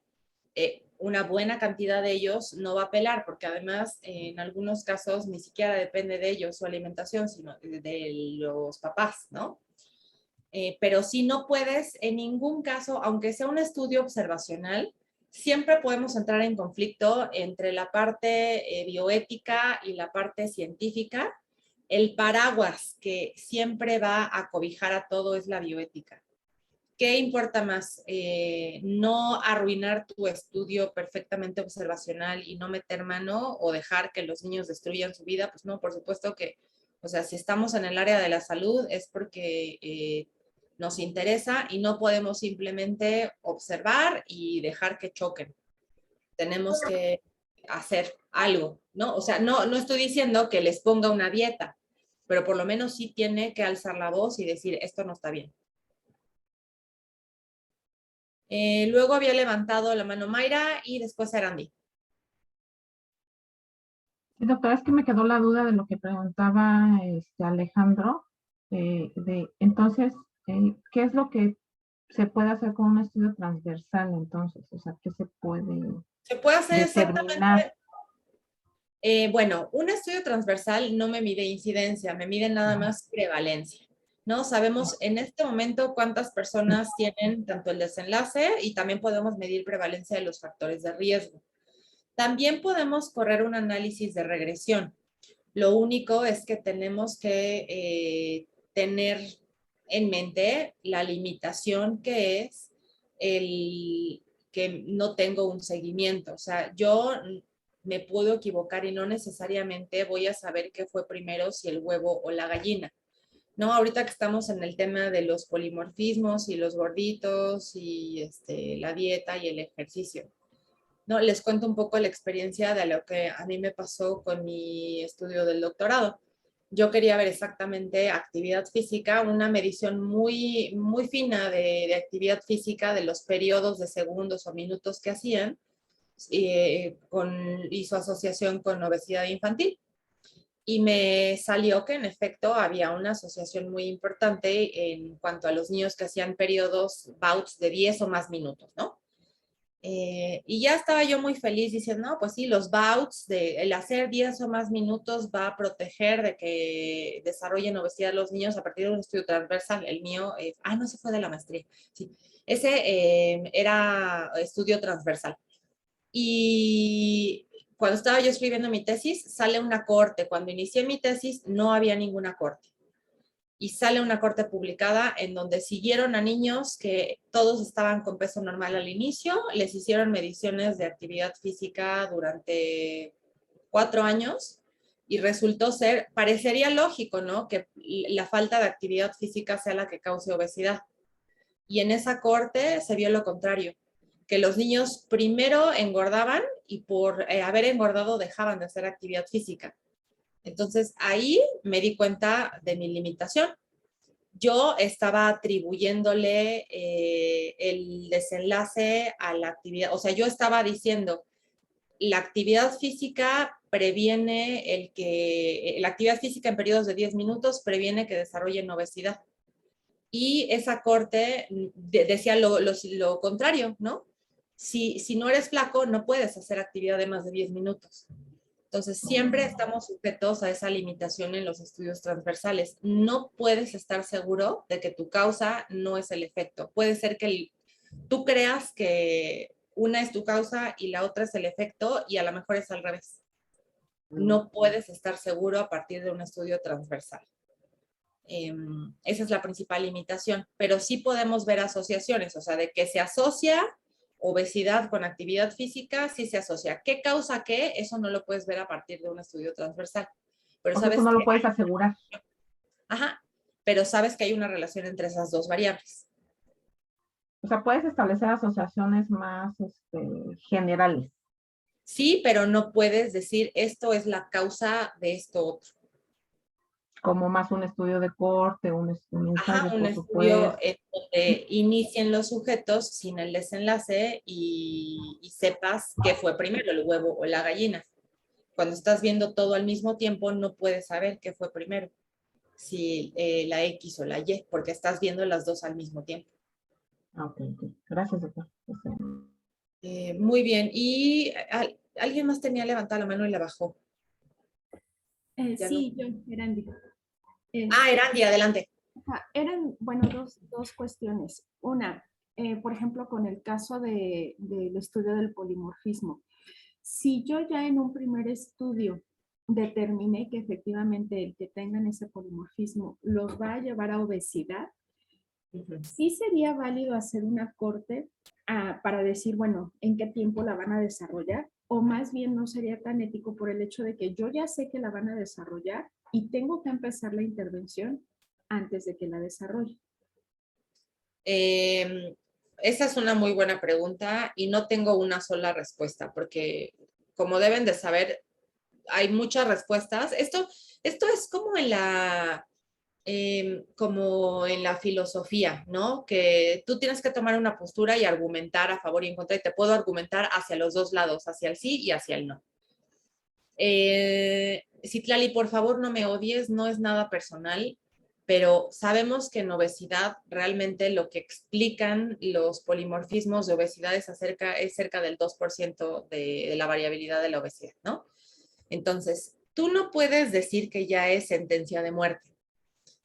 una buena cantidad de ellos no va a apelar, porque además en algunos casos ni siquiera depende de ellos su alimentación, sino de los papás, ¿no? Pero si no puedes, en ningún caso, aunque sea un estudio observacional, siempre podemos entrar en conflicto entre la parte bioética y la parte científica. El paraguas que siempre va a cobijar a todo es la bioética. ¿Qué importa más? ¿No arruinar tu estudio perfectamente observacional y no meter mano o dejar que los niños destruyan su vida? Pues no, por supuesto que, o sea, si estamos en el área de la salud es porque nos interesa y no podemos simplemente observar y dejar que choquen. Tenemos que hacer algo, ¿no? O sea, no estoy diciendo que les ponga una dieta, pero por lo menos sí tiene que alzar la voz y decir, esto no está bien. Luego había levantado la mano Mayra y después Arandi. Sí, doctora, es que me quedó la duda de lo que preguntaba Alejandro. Entonces, ¿qué es lo que se puede hacer con un estudio transversal entonces? O sea, ¿qué se puede hacer determinar? Bueno, un estudio transversal no me mide incidencia, me mide nada más prevalencia. ¿No? Sabemos en este momento cuántas personas tienen tanto el desenlace y también podemos medir prevalencia de los factores de riesgo. También podemos correr un análisis de regresión. Lo único es que tenemos que tener en mente la limitación que es el que no tengo un seguimiento. O sea, yo me puedo equivocar y no necesariamente voy a saber qué fue primero, si el huevo o la gallina. No, ahorita que estamos en el tema de los polimorfismos y los gorditos y la dieta y el ejercicio. No, les cuento un poco la experiencia de lo que a mí me pasó con mi estudio del doctorado. Yo quería ver exactamente actividad física, una medición muy, muy fina de actividad física, de los periodos de segundos o minutos que hacían y su asociación con obesidad infantil. Y me salió que en efecto había una asociación muy importante en cuanto a los niños que hacían periodos, bouts de 10 o más minutos, ¿no? Y ya estaba yo muy feliz diciendo, no, pues sí, los bouts, el hacer 10 o más minutos va a proteger de que desarrollen obesidad los niños a partir de un estudio transversal. El mío, no se fue de la maestría, sí. Ese era estudio transversal. Y cuando estaba yo escribiendo mi tesis, sale una corte. Cuando inicié mi tesis, no había ninguna corte. Y sale una corte publicada en donde siguieron a niños que todos estaban con peso normal al inicio, les hicieron mediciones de actividad física durante 4 años y resultó ser, parecería lógico, ¿no? Que la falta de actividad física sea la que cause obesidad. Y en esa corte se vio lo contrario, que los niños primero engordaban y por haber engordado dejaban de hacer actividad física. Entonces ahí me di cuenta de mi limitación. Yo estaba atribuyéndole el desenlace a la actividad, o sea, yo estaba diciendo, la actividad física previene la actividad física en periodos de 10 minutos previene que desarrollen obesidad. Y esa corte decía lo contrario, ¿no? Si no eres flaco, no puedes hacer actividad de más de 10 minutos. Entonces, siempre estamos sujetos a esa limitación en los estudios transversales. No puedes estar seguro de que tu causa no es el efecto. Puede ser que tú creas que una es tu causa y la otra es el efecto, y a lo mejor es al revés. No puedes estar seguro a partir de un estudio transversal. Esa es la principal limitación, pero sí podemos ver asociaciones, o sea, de que se asocia obesidad con actividad física, sí se asocia. ¿Qué causa qué? Eso no lo puedes ver a partir de un estudio transversal. Pero sabes eso no lo que puedes asegurar. Ajá, pero sabes que hay una relación entre esas dos variables. O sea, puedes establecer asociaciones más generales. Sí, pero no puedes decir esto es la causa de esto otro. Como más un estudio de corte, un ensayo, Ajá, un estudio en donde inicien los sujetos sin el desenlace y sepas qué fue primero, el huevo o la gallina. Cuando estás viendo todo al mismo tiempo, no puedes saber qué fue primero, si la X o la Y, porque estás viendo las dos al mismo tiempo. Ok. Gracias, doctor. Muy bien. ¿Y alguien más tenía levantada la mano y la bajó? Sí, yo, Erandi. Erandi, adelante. Eran, bueno, dos cuestiones. Una, por ejemplo, con el caso del estudio del polimorfismo. Si yo ya en un primer estudio determiné que efectivamente el que tengan ese polimorfismo los va a llevar a obesidad, sí sería válido hacer una corte para decir, bueno, en qué tiempo la van a desarrollar, o más bien no sería tan ético por el hecho de que yo ya sé que la van a desarrollar y tengo que empezar la intervención antes de que la desarrolle. Esa es una muy buena pregunta y no tengo una sola respuesta, porque como deben de saber, hay muchas respuestas. Esto es como en la filosofía, ¿no? Que tú tienes que tomar una postura y argumentar a favor y en contra, y te puedo argumentar hacia los dos lados, hacia el sí y hacia el no. Citlali, por favor, no me odies, no es nada personal, pero sabemos que en obesidad realmente lo que explican los polimorfismos de obesidad es cerca del 2% de la variabilidad de la obesidad, ¿no? Entonces, tú no puedes decir que ya es sentencia de muerte.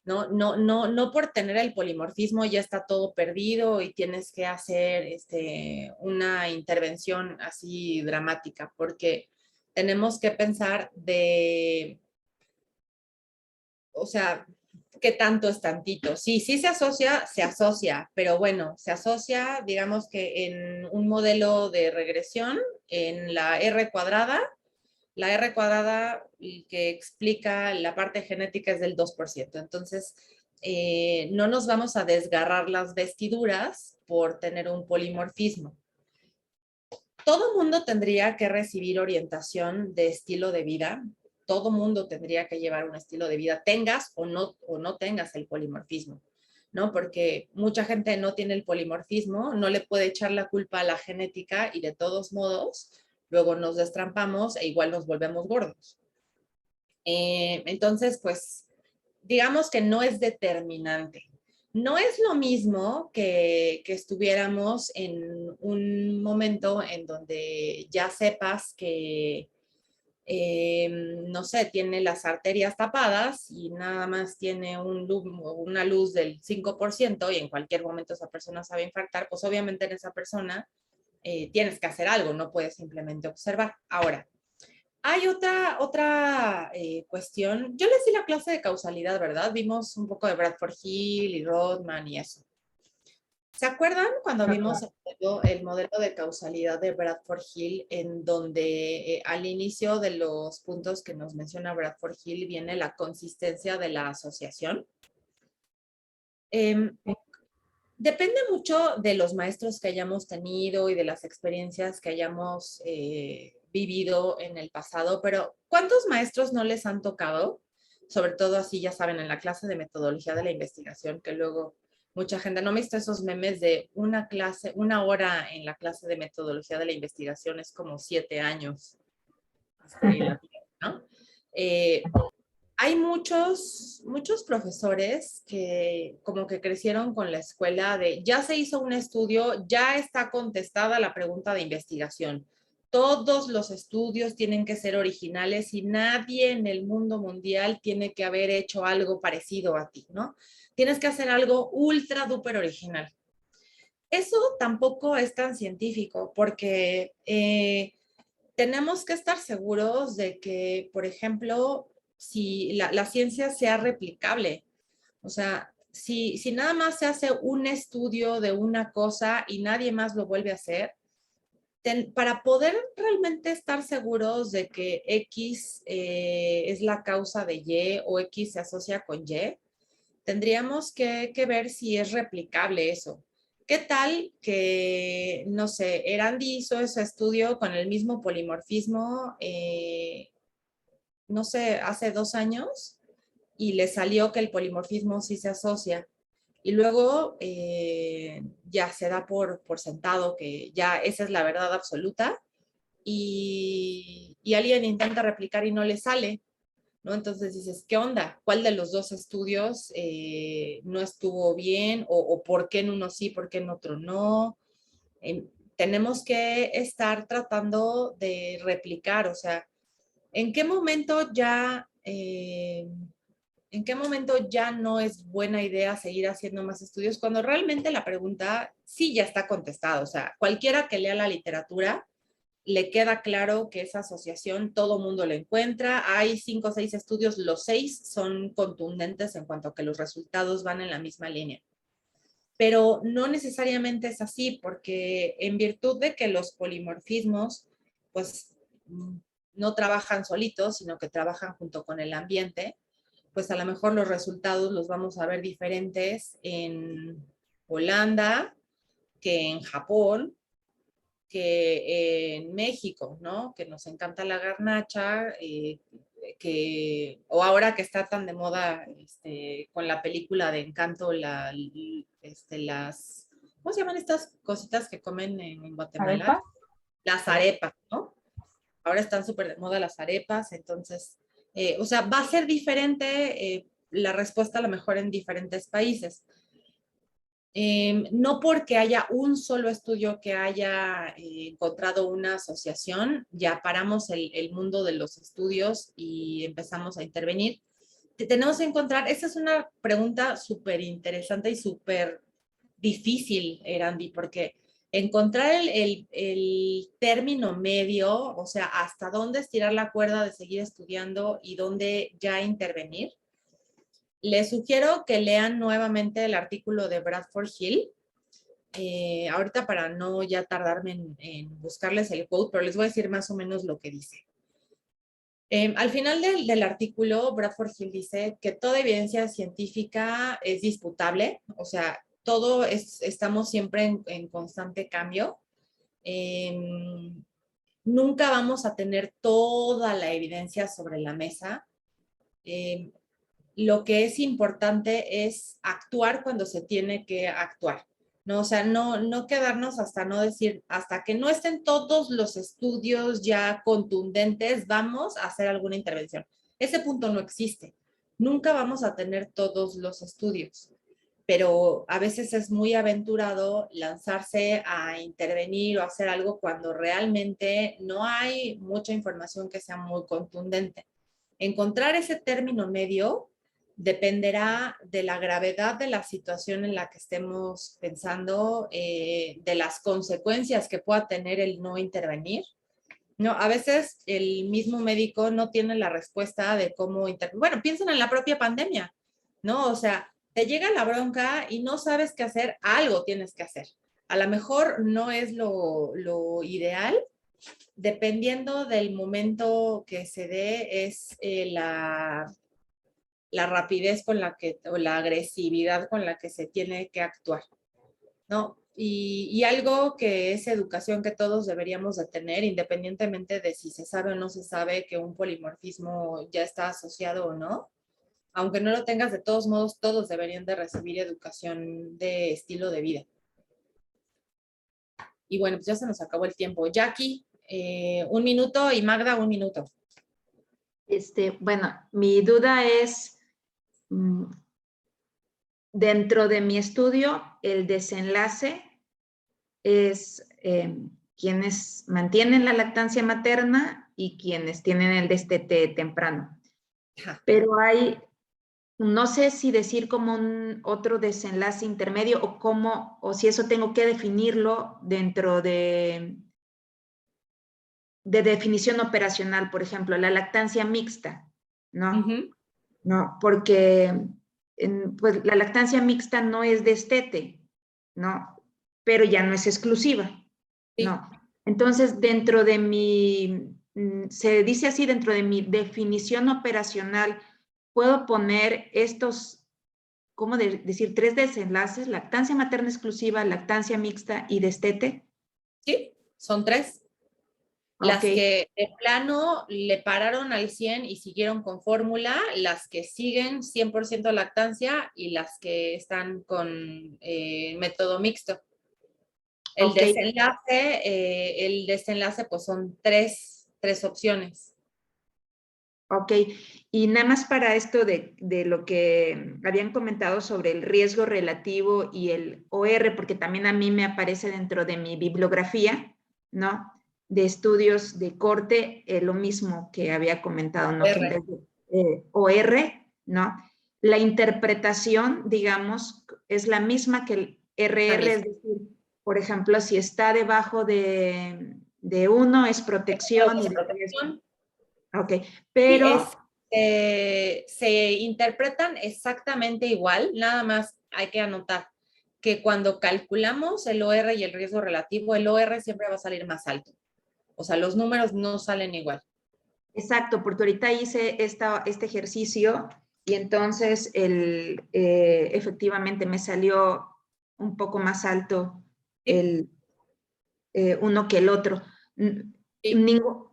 No por tener el polimorfismo ya está todo perdido y tienes que hacer una intervención así dramática, porque tenemos que pensar o sea, ¿qué tanto es tantito? Sí se asocia, pero bueno, se asocia, digamos que en un modelo de regresión, en la R cuadrada, que explica la parte genética es del 2%. Entonces, no nos vamos a desgarrar las vestiduras por tener un polimorfismo. Todo mundo tendría que recibir orientación de estilo de vida. Todo mundo tendría que llevar un estilo de vida, tengas o no tengas el polimorfismo, ¿no? Porque mucha gente no tiene el polimorfismo, no le puede echar la culpa a la genética y de todos modos luego nos destrampamos e igual nos volvemos gordos. Entonces, pues, digamos que no es determinante. No es lo mismo que estuviéramos en un momento en donde ya sepas que, no sé, tiene las arterias tapadas y nada más tiene una luz del 5% y en cualquier momento esa persona sabe infartar, pues obviamente en esa persona tienes que hacer algo, no puedes simplemente observar. Ahora, hay otra cuestión. Yo les di la clase de causalidad, ¿verdad? Vimos un poco de Bradford Hill y Rodman y eso. ¿Se acuerdan cuando vimos el modelo de causalidad de Bradford Hill, en donde al inicio de los puntos que nos menciona Bradford Hill viene la consistencia de la asociación? Depende mucho de los maestros que hayamos tenido y de las experiencias que hayamos vivido en el pasado, pero ¿cuántos maestros no les han tocado? Sobre todo así, ya saben, en la clase de metodología de la investigación, que luego mucha gente, ¿no me visto esos memes de una hora en la clase de metodología de la investigación es como 7 años? ¿no? Hay muchos profesores que como que crecieron con la escuela de ya se hizo un estudio, ya está contestada la pregunta de investigación. Todos los estudios tienen que ser originales y nadie en el mundo mundial tiene que haber hecho algo parecido a ti, ¿no? Tienes que hacer algo ultra duper original. Eso tampoco es tan científico porque tenemos que estar seguros de que, por ejemplo, si la ciencia sea replicable. O sea, si nada más se hace un estudio de una cosa y nadie más lo vuelve a hacer, para poder realmente estar seguros de que X es la causa de Y o X se asocia con Y, tendríamos que ver si es replicable eso. ¿Qué tal que, no sé, Erandi hizo ese estudio con el mismo polimorfismo, no sé, hace 2 años y le salió que el polimorfismo sí se asocia? Y luego ya se da por sentado que ya esa es la verdad absoluta y alguien intenta replicar y no le sale, ¿no? Entonces dices, ¿qué onda? ¿Cuál de los 2 estudios no estuvo bien? O por qué en uno sí, por qué en otro no? Tenemos que estar tratando de replicar, o sea, ¿en qué momento ya no es buena idea seguir haciendo más estudios? Cuando realmente la pregunta sí ya está contestada. O sea, cualquiera que lea la literatura le queda claro que esa asociación todo mundo la encuentra. Hay 5 o 6 estudios, los 6 son contundentes en cuanto a que los resultados van en la misma línea. Pero no necesariamente es así, porque en virtud de que los polimorfismos, pues, no trabajan solitos, sino que trabajan junto con el ambiente, pues a lo mejor los resultados los vamos a ver diferentes en Holanda que en Japón, que en México, ¿no? Que nos encanta la garnacha, o ahora que está tan de moda con la película de Encanto, ¿cómo se llaman estas cositas que comen en Guatemala? ¿Arepas? Las arepas, ¿no? Ahora están súper de moda las arepas, entonces, o sea, va a ser diferente la respuesta a lo mejor en diferentes países. No porque haya un solo estudio que haya encontrado una asociación, ya paramos el mundo de los estudios y empezamos a intervenir. Tenemos que encontrar, esa es una pregunta súper interesante y súper difícil, Erandi, porque encontrar el término medio, o sea, hasta dónde estirar la cuerda de seguir estudiando y dónde ya intervenir. Les sugiero que lean nuevamente el artículo de Bradford Hill. Ahorita para no ya tardarme en buscarles el quote, pero les voy a decir más o menos lo que dice. Al final del artículo, Bradford Hill dice que toda evidencia científica es disputable, o sea, estamos siempre en constante cambio. Nunca vamos a tener toda la evidencia sobre la mesa. Lo que es importante es actuar cuando se tiene que actuar, ¿no? O sea, no quedarnos hasta no decir, hasta que no estén todos los estudios ya contundentes, vamos a hacer alguna intervención. Ese punto no existe. Nunca vamos a tener todos los estudios, pero a veces es muy aventurado lanzarse a intervenir o hacer algo cuando realmente no hay mucha información que sea muy contundente. Encontrar ese término medio dependerá de la gravedad de la situación en la que estemos pensando, de las consecuencias que pueda tener el no intervenir. No, a veces el mismo médico no tiene la respuesta de cómo intervenir. Bueno, piensen en la propia pandemia, ¿no? O sea, te llega la bronca y no sabes qué hacer, algo tienes que hacer. A lo mejor no es lo ideal, dependiendo del momento que se dé, es la rapidez con la que, o la agresividad con la que se tiene que actuar, ¿no? Y algo que es educación que todos deberíamos de tener, independientemente de si se sabe o no se sabe que un polimorfismo ya está asociado o no, aunque no lo tengas, de todos modos, todos deberían de recibir educación de estilo de vida. Y bueno, pues ya se nos acabó el tiempo. Jackie, 1 minuto y Magda, 1 minuto. Bueno, mi duda es, dentro de mi estudio, el desenlace es quienes mantienen la lactancia materna y quienes tienen el destete temprano. Pero hay, no sé si decir como un otro desenlace intermedio o cómo, o si eso tengo que definirlo dentro de definición operacional, por ejemplo, la lactancia mixta, ¿no? No, porque pues, la lactancia mixta no es destete, ¿no? Pero ya no es exclusiva, ¿no? Entonces, dentro de mi, se dice así, dentro de mi definición operacional, puedo poner estos, ¿cómo decir? 3 desenlaces: lactancia materna exclusiva, lactancia mixta y destete. Sí, son 3. Las que de plano le pararon al 100 y siguieron con fórmula, las que siguen 100% lactancia y las que están con método mixto. El desenlace pues son tres opciones. Ok, y nada más para esto de lo que habían comentado sobre el riesgo relativo y el OR, porque también a mí me aparece dentro de mi bibliografía, ¿no? De estudios de corte, lo mismo que había comentado, ¿no? Que en vez de OR, ¿no? La interpretación, digamos, es la misma que el RR, es decir, por ejemplo, si está debajo de 1 es protección y de 3. Ok, pero... se interpretan exactamente igual, nada más hay que anotar que cuando calculamos el OR y el riesgo relativo, el OR siempre va a salir más alto. O sea, los números no salen igual. Exacto, porque ahorita hice este ejercicio y entonces efectivamente me salió un poco más alto uno que el otro.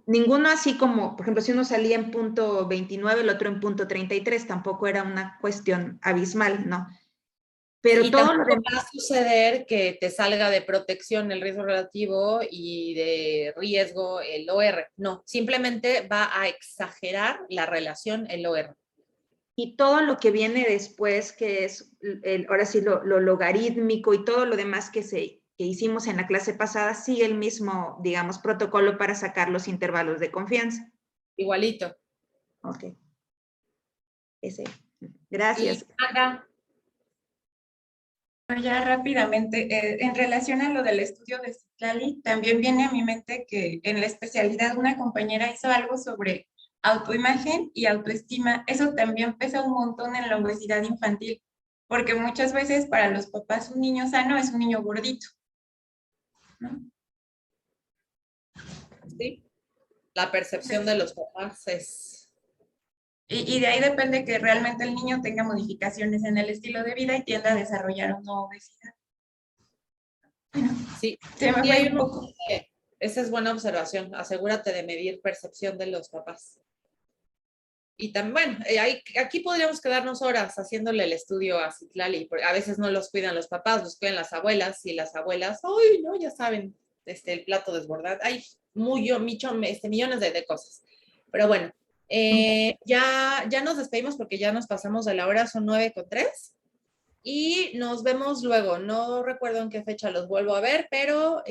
Ninguno así como, por ejemplo, si uno salía en punto 29, el otro en punto 33, tampoco era una cuestión abismal, ¿no? Pero y todo lo tampoco demás... va a suceder que te salga de protección el riesgo relativo y de riesgo el OR. No, simplemente va a exagerar la relación el OR. Y todo lo que viene después, que es ahora sí lo logarítmico y todo lo demás que hicimos en la clase pasada, sigue el mismo, digamos, protocolo para sacar los intervalos de confianza. Igualito. Ok. Gracias. Y acá. Ya rápidamente, en relación a lo del estudio de Citlali, también viene a mi mente que en la especialidad una compañera hizo algo sobre autoimagen y autoestima. Eso también pesa un montón en la obesidad infantil, porque muchas veces para los papás un niño sano es un niño gordito, ¿no? Sí, la percepción de los papás es... Y de ahí depende que realmente el niño tenga modificaciones en el estilo de vida y tienda a desarrollar una obesidad. Sí, se me y fue hay un poco. Esa es buena observación. Asegúrate de medir percepción de los papás. Y también, aquí podríamos quedarnos horas haciéndole el estudio a Citlali, porque a veces no los cuidan los papás, los cuidan las abuelas, y las abuelas, ¡ay, no! Ya saben, el plato desbordado. Hay millones de cosas. Pero bueno, ya nos despedimos porque ya nos pasamos de la hora, son 9:03. Y nos vemos luego. No recuerdo en qué fecha los vuelvo a ver, pero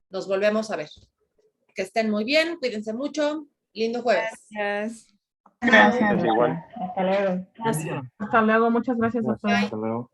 nos volvemos a ver. Que estén muy bien, cuídense mucho. Lindo jueves. Gracias. Gracias. Igual. Hasta luego. Gracias. Hasta luego. Muchas gracias, doctora. Hasta luego.